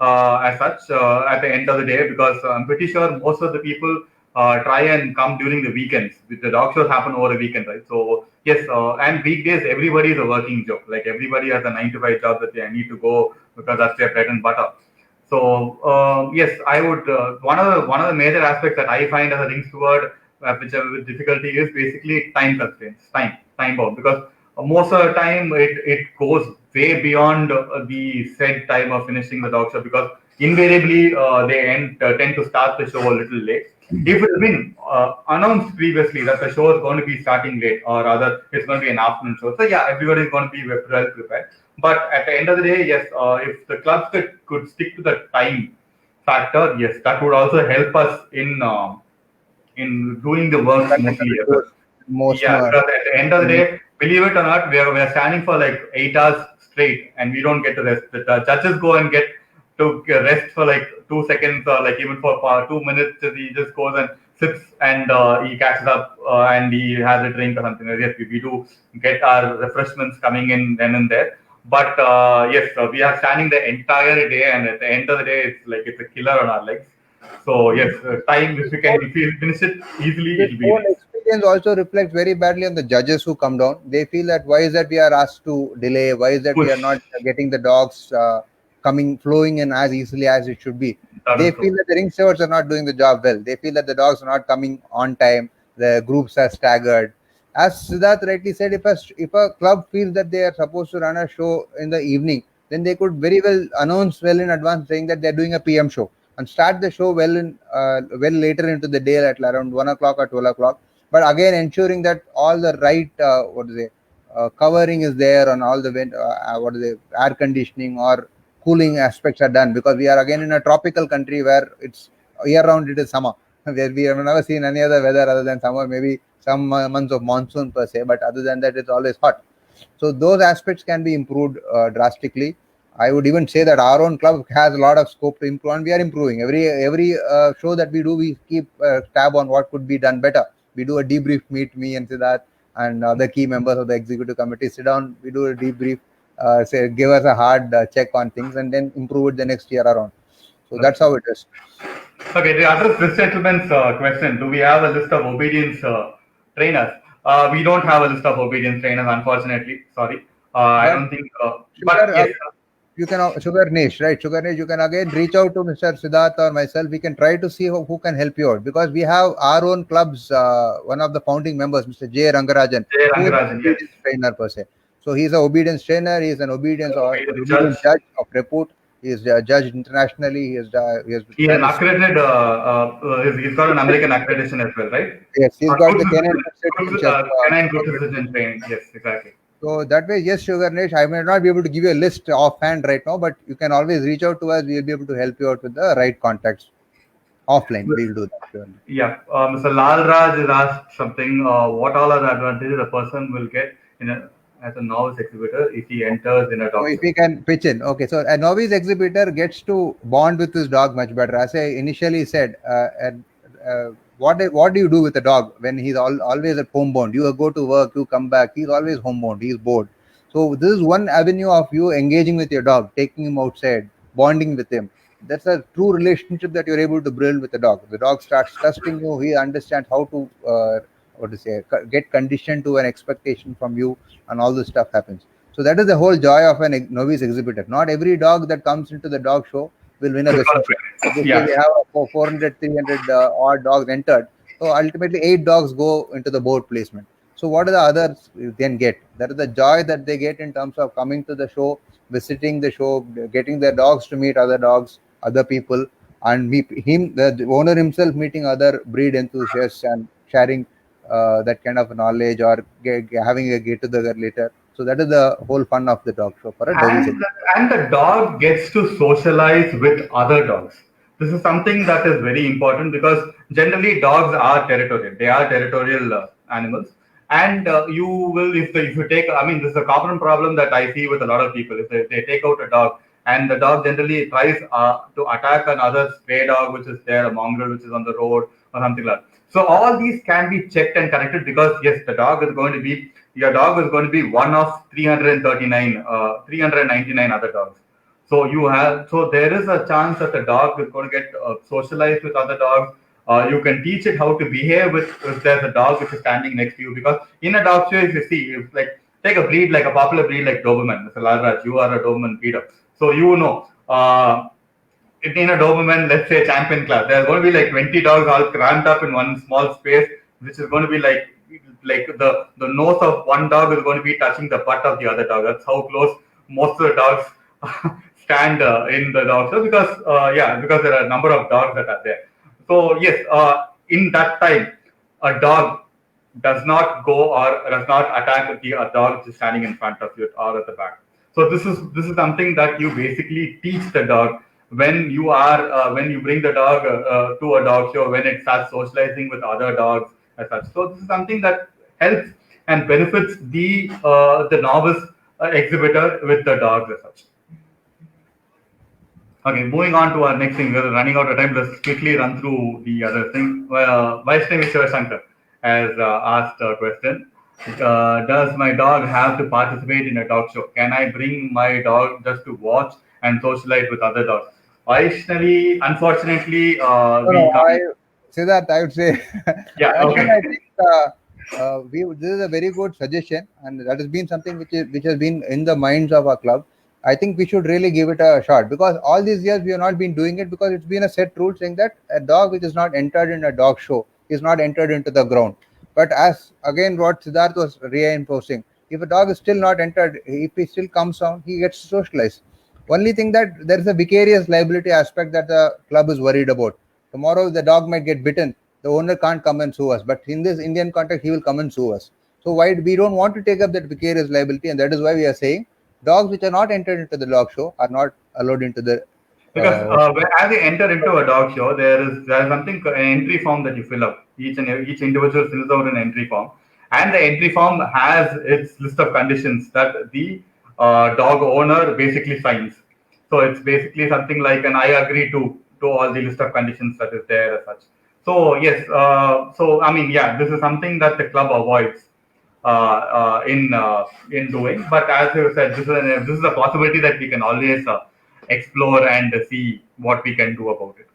as such at the end of the day, because I'm pretty sure most of the people try and come during the weekends. The dog shows happen over a weekend, right? So yes, and weekdays everybody is a working job. Like everybody has a 9 to 5 job that they need to go because that's their bread and butter. So yes, I would. One of the major aspects that I find as a ring steward, which with difficulty, is basically time constraints, time bound, because most of the time it goes way beyond the said time of finishing the dog show, because invariably tend to start the show a little late. If it's been announced previously that the show is going to be starting late, or rather it's going to be an afternoon show, so yeah, everybody is going to be well prepared. But at the end of the day, yes, if the clubs could stick to the time factor, yes, that would also help us in doing the work smoothly as well. Most Yeah, because at the end of the day, believe it or not, we are standing for like 8 hours straight, and we don't get to rest. The judges go and get to rest for like 2 seconds, or like even for 2 minutes. He just goes and sits, and he catches up, and he has a drink or something. Yes, we do get our refreshments coming in then and there. But yes, we are standing the entire day, and at the end of the day, it's a killer on our legs. So yes, time, if we finish it easily, This it'll be whole nice. experience also reflects very badly on the judges who come down. They feel that why is that we are asked to delay? Why is that we are Push. not getting the dogs flowing in as easily as it should be? That They is feel true. that the ring stewards are not doing the job well. They feel that the dogs are not coming on time. The groups are staggered. As Siddharth rightly said, if a club feels that they are supposed to run a show in the evening, then they could very well announce well in advance saying that they're doing a PM show and start the show well later into the day at around 1 o'clock or 12 o'clock. But again, ensuring that all the right covering is there on all the air conditioning or cooling aspects are done, because we are again in a tropical country where it's year round it is summer. Where we have never seen any other weather other than summer, maybe some months of monsoon per se, but other than that, it's always hot. So those aspects can be improved drastically. I would even say that our own club has a lot of scope to improve, and we are improving. Every show that we do, we keep tab on what could be done better. We do a debrief meet, me and Siddharth and other key members of the executive committee sit down. We do a debrief, say give us a hard check on things, and then improve it the next year around. So That's that's true. how it is. Okay, to address this gentleman's question, do we have a list of obedience trainers? We don't have a list of obedience trainers, unfortunately. Sorry. I But don't think, but Sugar, yes, you can Sugar Nish, right? Sugar Nish, you can again reach out to Mr. Siddharth or myself. We can try to see who can help you out, because we have our own clubs. One of the founding members, Mr. J. Rangarajan, Jay who is an Rangarajan, yes. obedience trainer per se. So he's an obedience trainer. He's an Obedience obedience judge. judge of repute. He is judged internationally. He has He is done an his. accredited, he's got an American accreditation as well, right? Yes, he's got Good the Kenyan citizen, citizenship. canine good citizen training. Yes, exactly. So that way, yes, Sugar Nish, I may not be able to give you a list offhand right now, but you can always reach out to us. We'll be able to help you out with the right contacts offline. We'll do that. Surely. Yeah, Mr. Lal Raj has asked something. What all are the advantages a person will get as a novice exhibitor if he enters in a So dog if show? we can pitch in, okay. So a novice exhibitor gets to bond with his dog much better. As I initially said, and what do you do with a dog when he's always at homebound? You go to work, you come back, he's always homebound, he's bored. So this is one avenue of you engaging with your dog, taking him outside, bonding with him. That's a true relationship that you're able to build with the dog. The dog starts trusting you. He understands how to what to say, get conditioned to an expectation from you, and all this stuff happens. So that is the whole joy of a novice exhibitor. Not every dog that comes into the dog show will win a Should best not in show. So be. they say Yeah. we have 400, 300 odd dogs entered. So ultimately, 8 dogs go into the board placement. So what do the others then get? That is the joy that they get in terms of coming to the show, visiting the show, getting their dogs to meet other dogs, other people, and the owner himself meeting other breed enthusiasts and sharing that kind of knowledge, or having a get together later. So that is the whole fun of the dog show for a novice. And the dog gets to socialize with other dogs. This is something that is very important because generally dogs are territorial. They are territorial animals, and you will if you take. I mean, this is a common problem that I see with a lot of people. If they take out a dog, and the dog generally tries to attack another stray dog which is there, a mongrel which is on the road or something like that. So all these can be checked and corrected because yes, the dog is going to be your dog is going to be one of 399 other dogs. So there is a chance that the dog is going to get socialized with other dogs. You can teach it how to behave with if there's a dog which is standing next to you, because in a dog show, if you see, it's like take a breed like a popular breed like Doberman. Mr. Lalraj, you are a Doberman breeder, so you know. In a Doberman, let's say champion class, there's going to be like 20 dogs all crammed up in one small space, which is going to be like the nose of one dog is going to be touching the butt of the other dog. That's how close most of the dogs stand in the dog show because there are a number of dogs that are there. So yes, in that time, a dog does not go or does not attack the dog which is standing in front of you or at the back. So this is something that you basically teach the dog when you bring the dog to a dog show, when it starts socializing with other dogs as such. So this is something that helps and benefits the novice exhibitor with the dogs as such. Okay, moving on to our next thing. We're running out of time. Let's quickly run through the other thing. Vaishnavi Shivasankar has asked a question. Does my dog have to participate in a dog show? Can I bring my dog just to watch and socialize with other dogs? Vaishnavi, unfortunately, No, we no, I can't. say that I would say, Yeah, actually, okay. I think this is a very good suggestion, and that has been something which has been in the minds of our club. I think we should really give it a shot, because all these years we have not been doing it because it's been a set rule saying that a dog which is not entered in a dog show is not entered into the ground. But as again, what Siddharth was reinforcing, if a dog is still not entered, if he still comes down, he gets socialized. Only thing that there is a vicarious liability aspect that the club is worried about. Tomorrow the dog might get bitten. The owner can't come and sue us. But in this Indian context, he will come and sue us. So why we don't want to take up that vicarious liability, and that is why we are saying dogs which are not entered into the dog show are not allowed into the. Because Uh, as you enter into a dog show, there is something an entry form that you fill up. Each individual fills out an entry form, and the entry form has its list of conditions that the dog owner basically signs. So it's basically something like an I agree to all the list of conditions that is there as such. So yes, so I mean yeah, this is something that the club avoids in doing. But as you said, this is a possibility that we can always explore and see what we can do about it.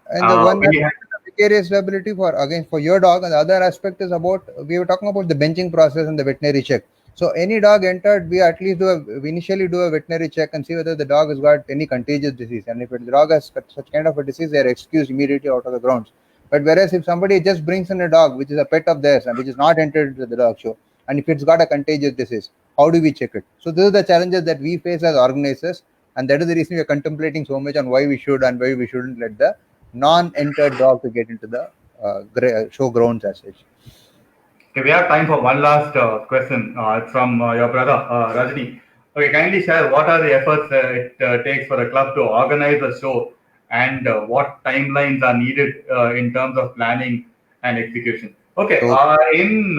And the one We aspect is the vicarious liability for again for your dog, and the other aspect is about we were talking about the benching process and the veterinary check. So any dog entered, we at least we initially do a veterinary check and see whether the dog has got any contagious disease. And if the dog has such kind of a disease, they are excused immediately out of the grounds. But whereas if somebody just brings in a dog which is a pet of theirs and which is not entered into the dog show, and if it's got a contagious disease, how do we check it? So this is the challenges that we face as organizers, and that is the reason we are contemplating so much on why we should and why we shouldn't let the non-entered dog to get into the show grounds as such. Okay, we have time for one last question. It's from your brother Rajni. Okay, kindly share what are the efforts it takes for a club to organize a show, and what timelines are needed in terms of planning and execution. Okay, So in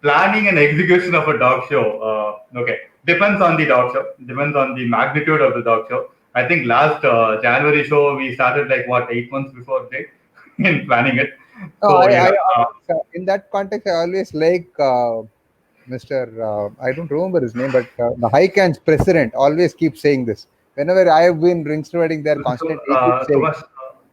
planning and execution of a dog show, okay, depends on the dog show, depends on the magnitude of the dog show. I think last January show we started like what 8 months before date in planning it. no, So I yeah. always, in that context, I always like Mr. I don't remember his name, but the High Can's president always keeps saying this. Whenever I have been ring stewarding there So, constantly, he keeps saying, Subhash,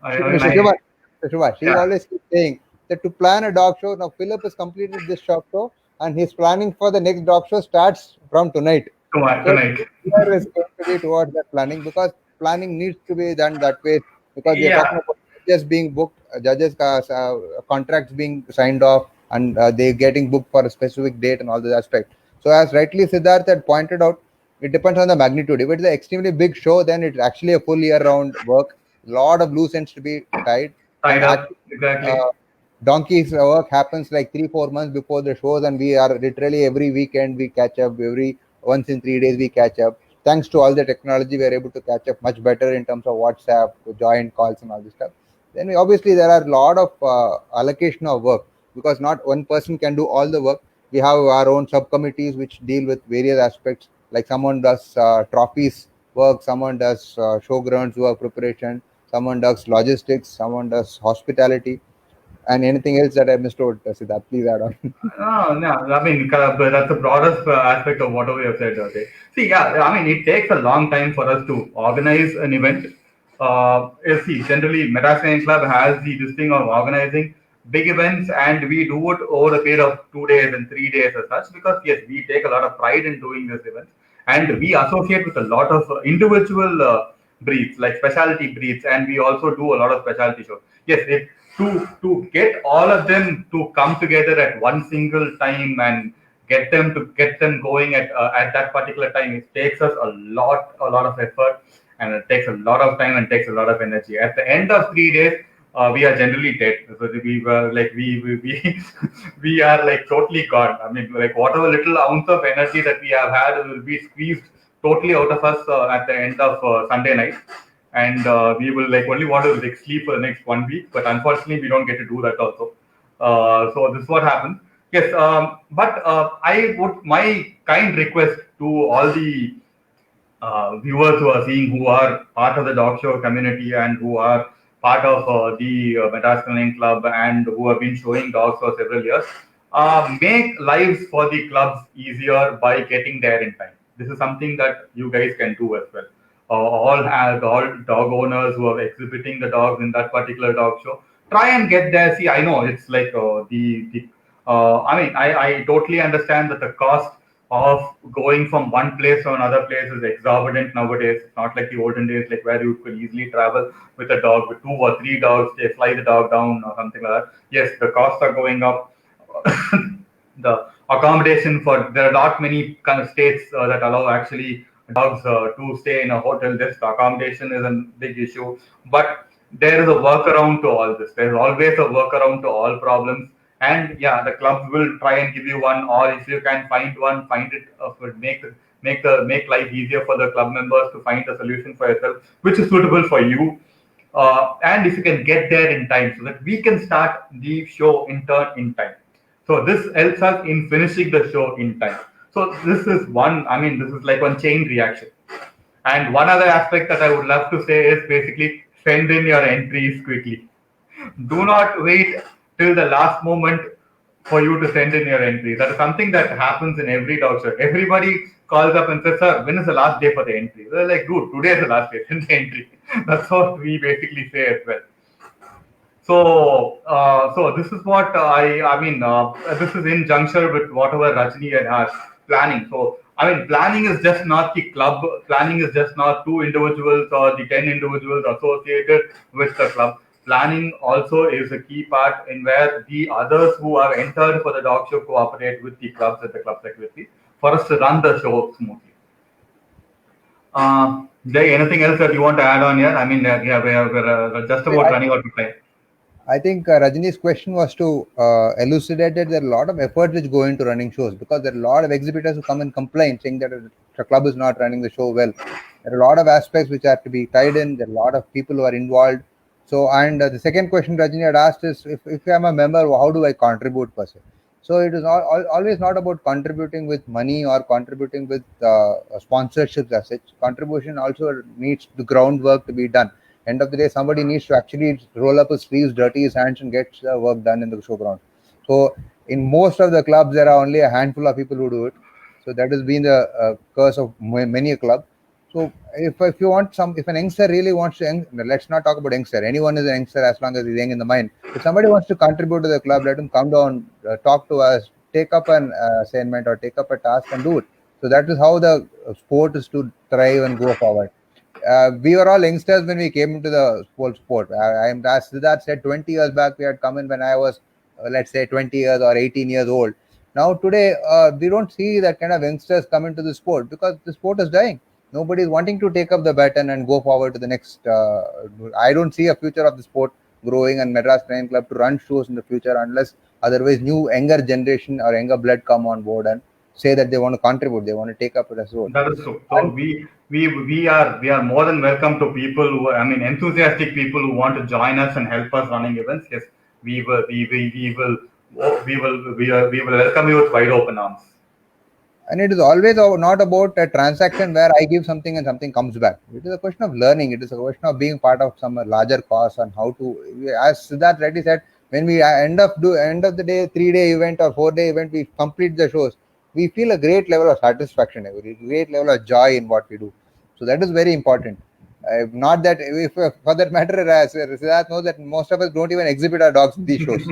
I mean, Mr. Subhash, Mr. Subhash, he yeah, always keeps saying, that to plan a dog show, now Philip has completed this dog show and he's planning for the next dog show starts from tonight. So Tonight. year is going to be towards that planning because planning needs to be done that way because we are Yeah. talking about judges being booked, judges contracts being signed off, and they getting booked for a specific date and all those aspects. So as rightly Siddharth had pointed out, it depends on the magnitude. If it's an extremely big show, then it's actually a full year-round work. A lot of loose ends to be tied, Tied and up. actually, Exactly. uh, Donkey's work happens like 3-4 months before the shows, and we are literally every weekend we catch up. Every once in 3 days we catch up. Thanks to all the technology, we are able to catch up much better in terms of WhatsApp, joint calls, and all this stuff. Then obviously there are a lot of allocation of work because not one person can do all the work. We have our own subcommittees which deal with various aspects. Like someone does trophies work, someone does showgrounds work preparation, someone does logistics, someone does hospitality, and anything else that I missed out, Siddharth, please add on. No, no. I mean, but that's the broadest aspect of whatever you have said. Okay. See, yeah. I mean, it takes a long time for us to organize an event. See, generally, Metastaning Club has this thing of organizing big events, and we do it over a period of 2 days and 3 days as such. Because yes, we take a lot of pride in doing these events, and we associate with a lot of individual breeds, like specialty breeds, and we also do a lot of specialty shows. Yes, to get all of them to come together at one single time and get them going at that particular time, it takes us a lot of effort, and it takes a lot of time and takes a lot of energy. At the end of 3 days, we are generally dead. So we were like we we are like totally gone. I mean, like whatever little ounce of energy that we have had will be squeezed totally out of us at the end of Sunday night, and we will like only want to like sleep for the next 1 week. But unfortunately, we don't get to do that also. So this is what happens. Yes, but I would my kind request to all the viewers who are seeing, who are part of the dog show community and who are part of the Madras Canine Club and who have been showing dogs for several years, make lives for the clubs easier by getting there in time. This is something that you guys can do as well. All dog owners who are exhibiting the dogs in that particular dog show, try and get there. See, I know it's like the I mean, I totally understand that the cost of going from one place to another place is exorbitant nowadays. It's not like the olden days, like where you could easily travel with a dog, with 2 or 3 dogs, they fly the dog down or something like that. Yes, the costs are going up. The accommodation for there are not many kind of states that allow actually dogs to stay in a hotel. This accommodation is a big issue, but there is a workaround to all this. There's always a workaround to all problems, and yeah, the clubs will try and give you one, or if you can find one, find it make life easier for the club members to find a solution for yourself which is suitable for you, and if you can get there in time so that we can start the show in turn in time. So this helps us in finishing the show in time. So this is one, I mean, this is like one chain reaction. And one other aspect that I would love to say is basically send in your entries quickly. Do not wait till the last moment for you to send in your entry. That is something that happens in every dog show. Everybody calls up and says, "Sir, when is the last day for the entry?" They're like, "Dude, today is the last day. Send the entry." That's what we basically say as well. So this is what I mean. This is in juncture with whatever Rajni had asked. Planning. So I mean, planning is just not the club. Planning is just not two individuals or the 10 individuals associated with the club. Planning also is a key part in where the others who are entered for the dog show cooperate with the clubs and the club secretary for us to run the show smoothly. Jay, anything else that you want to add on here? I mean, yeah, we're just about I, running out of time. I think Rajini's question was to elucidate that there are a lot of efforts which go into running shows because there are a lot of exhibitors who come and complain saying that the club is not running the show well. There are a lot of aspects which have to be tied in. There are a lot of people who are involved. So, and the second question Rajini had asked is if I'm a member, how do I contribute per se? So it is always not about contributing with money or contributing with sponsorships as such. Contribution also needs the groundwork to be done. End of the day, somebody needs to actually roll up his sleeves, dirty his hands, and get the work done in the showground. So in most of the clubs, there are only a handful of people who do it. So that has been the curse of many a club. So if you want if an youngster really wants to, let's not talk about youngster. Anyone is a youngster as long as he's young in the mind. If somebody wants to contribute to the club, let him come down, talk to us, take up an assignment or take up a task and do it. So that is how the sport is to thrive and go forward. We were all youngsters when we came into the sport. I'm as Siddharth said, 20 years back we had come in when I was, let's say, 20 years or 18 years old. Now today we don't see that kind of youngsters come into the sport because the sport is dying. Nobody is wanting to take up the baton and go forward to the next. I don't see a future of the sport growing and Madras Crane Club to run shows in the future unless otherwise new younger generation or younger blood come on board and say that they want to contribute, they want to take up it as well. That is true. So we are more than welcome to people who, I mean, enthusiastic people who want to join us and help us running events. Yes, we will welcome you with wide open arms. And it is always not about a transaction where I give something and something comes back. It is a question of learning. It is a question of being part of some larger cause and how to, as Siddharth Reddy said, when we end of the day 3-day event or 4-day event, we complete the shows. We feel a great level of satisfaction, a great level of joy in what we do. So that is very important. Not that if for that matter, as Siddharth knows that most of us don't even exhibit our dogs in these shows.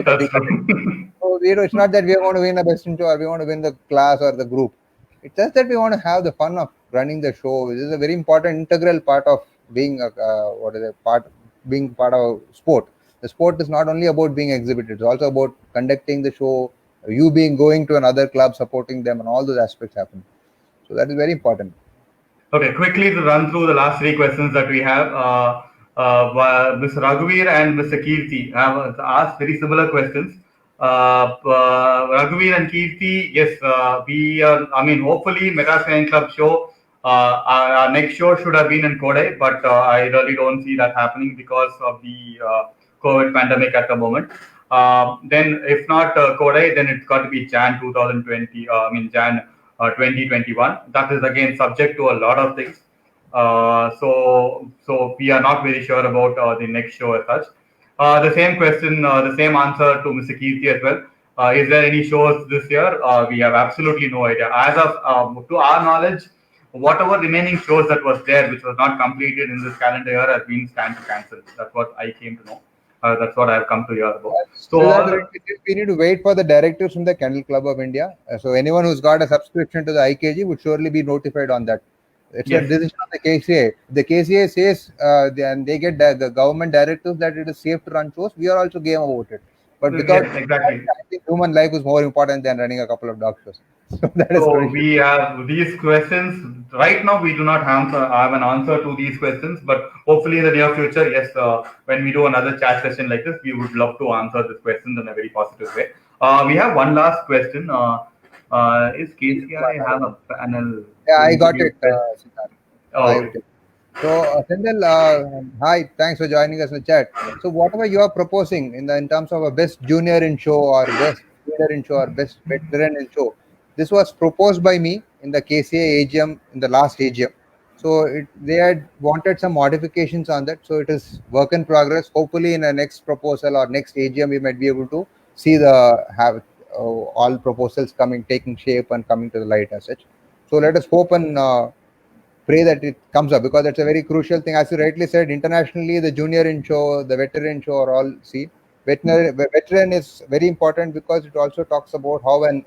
That's true. So it's not that we want to win the best in show or we want to win the class or the group. It's just that we want to have the fun of running the show. This is a very important integral part of being being part of sport. The sport is not only about being exhibited; it's also about conducting the show. You being going to another club, supporting them, and all those aspects happen. So that is very important. Okay, quickly to run through the last three questions that we have. Mr. Raghuveer and Mr. Kirti have asked very similar questions. Raghuveer and Kirti, yes, I mean, hopefully, Madras Crane Club show, our next show should have been in Kodai, but I really don't see that happening because of the COVID pandemic at the moment. Then, if not Kodai, then it's got to be Jan 2020, Jan 2021. That is again subject to a lot of things. So we are not very sure about the next show as such. The same question, the same answer to Mr. Kirti as well. Is there any shows this year? We have absolutely no idea. As of to our knowledge, whatever remaining shows that was there, which was not completed in this calendar year, has been stand to cancel. That's what I came to know. That's what I've come to hear about. So we need to wait for the directives from the Kennel Club of India. So anyone who's got a subscription to the IKG would surely be notified on that. It's a decision of the KCA. The KCA says and they get the government directives that it is safe to run shows. We are also game about it. But because exactly. I think human life is more important than running a couple of dog shows. So we have these questions. Right now, we do not have an answer to these questions, but hopefully in the near future, yes, when we do another chat session like this, we would love to answer this question in a very positive way. We have one last question. Is KCI have a panel? Yeah, I got it. So, Sendil, hi, thanks for joining us in the chat. So, whatever you are proposing in terms of a best junior in show or best leader in show or best veteran in show, this was proposed by me in the KCA AGM in the last AGM. So, they had wanted some modifications on that. So, it is work in progress. Hopefully, in the next proposal or next AGM, we might be able to see all proposals taking shape and coming to the light as such. So, let us hope and pray that it comes up because that's a very crucial thing. As you rightly said, internationally, the junior in show, the veteran show are all seen. Veteran is very important because it also talks about how an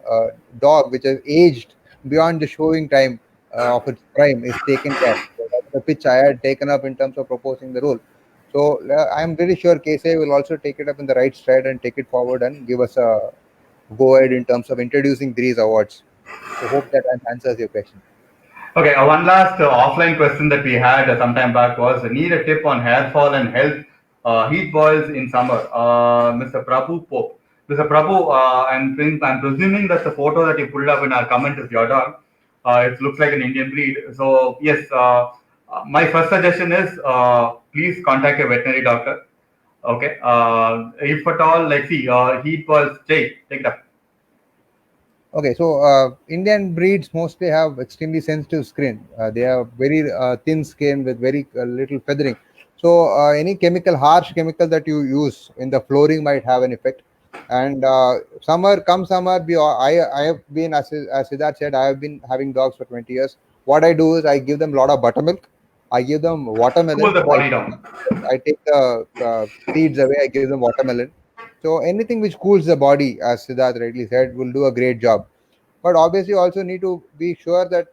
dog which has aged beyond the showing time of its prime is taken care. So that's the pitch I had taken up in terms of proposing the rule. So I'm very sure KCA will also take it up in the right stride and take it forward and give us a go ahead in terms of introducing these awards. So hope that answers your question. Okay, one last offline question that we had some time back was need a tip on hair fall and health heat boils in summer. Mr. Prabhu Pope. Mr. Prabhu, I'm presuming that the photo that you pulled up in our comment is your dog. It looks like an Indian breed. So, yes, my first suggestion is please contact a veterinary doctor. Okay. If at all, heat boils, take it up. Okay, so Indian breeds mostly have extremely sensitive skin. They have very thin skin with very little feathering. So any harsh chemical that you use in the flooring might have an effect. And summer, I have been, as Siddharth said, I have been having dogs for 20 years. what I do is I give them a lot of buttermilk. I give them Cool watermelon. the body down. I take the seeds away. I give them watermelon. So anything which cools the body, as Siddharth rightly said, will do a great job. But obviously, also need to be sure that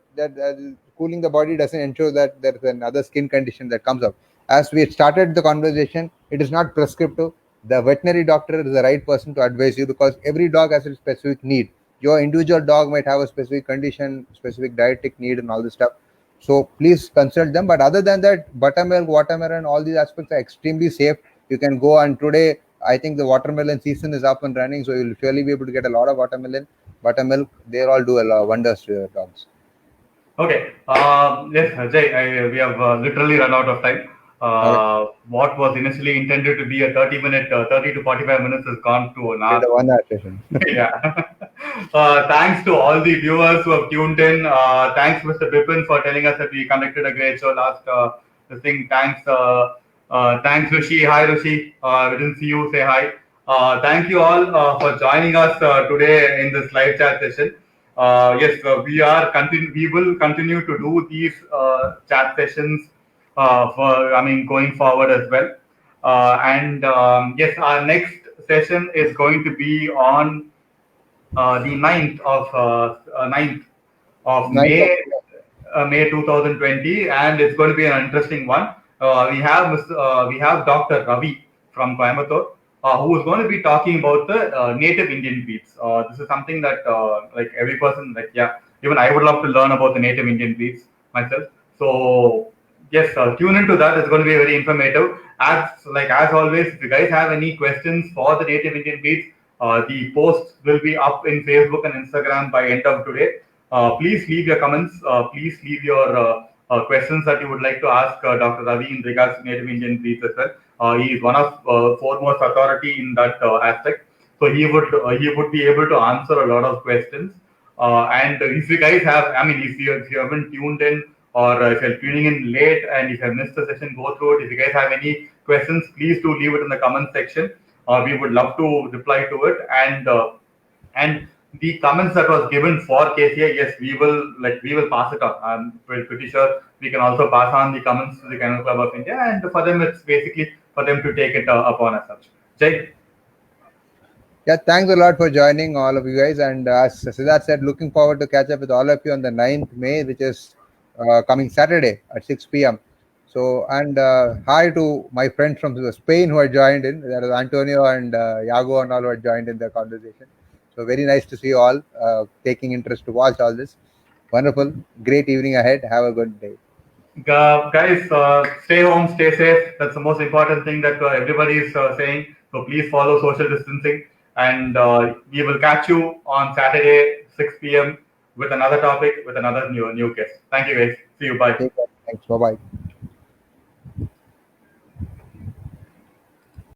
cooling the body doesn't ensure that there's another skin condition that comes up. As we started the conversation, it is not prescriptive. The veterinary doctor is the right person to advise you because every dog has a specific need. Your individual dog might have a specific condition, specific dietetic need, and all this stuff. So please consult them. But other than that, buttermilk, watermelon, all these aspects are extremely safe. You can go, and today I think the watermelon season is up and running, so you'll surely be able to get a lot of watermelon, buttermilk. They all do a lot wonders to your dogs. Okay. Yes, Ajay, we have literally run out of time. Okay, What was initially intended to be a 30-minute, 30 to 45 minutes has gone to an did hour. a 1 hour session. Yeah. Thanks to all the viewers who have tuned in. Thanks, Mr. Bipin, for telling us that we conducted a great show last this thing. Thanks, Rishi. Hi, Rishi. We didn't see you. Say hi. Thank you all for joining us today in this live chat session. Yes, we will continue to do these chat sessions going forward as well. And yes, our next session is going to be on the 9th of Ninth of May 2020, and it's going to be an interesting one. We have Dr. Ravi from Coimbatore, who is going to be talking about the native Indian breeds. This is something that like every person, like yeah, even I would love to learn about the native Indian breeds myself. So yes, tune into that. It's going to be very informative. As always, if you guys have any questions for the native Indian breeds, the posts will be up in Facebook and Instagram by end of today. Please leave your comments. Please leave your questions that you would like to ask Dr. Ravi in regards to native Indian breeds as well. He is one of foremost authority in that aspect, so he would be able to answer a lot of questions. And if you guys have, I mean, if you haven't tuned in or if you're tuning in late and if you have missed the session, go through it. If you guys have any questions, please do leave it in the comment section. We would love to reply to it. And the comments that was given for KCI, yes, we will pass it on. I'm pretty sure we can also pass on the comments to the Kennel Club of India, and for them, it's basically for them to take it upon as such. Jay. Yeah, thanks a lot for joining all of you guys. And as Siddharth said, looking forward to catch up with all of you on the 9th May, which is coming Saturday at 6 p.m. So, and hi to my friends from Spain who are joined in. There is Antonio and Yago and all who are joined in the conversation. So, very nice to see you all taking interest to watch all this. Wonderful. Great evening ahead. Have a good day. Guys, stay home, stay safe. That's the most important thing that everybody is saying. So please follow social distancing, and we will catch you on Saturday 6 p.m. with another topic with another new guest. Thank you, guys. See you. Bye. Take care. Thanks. Bye bye.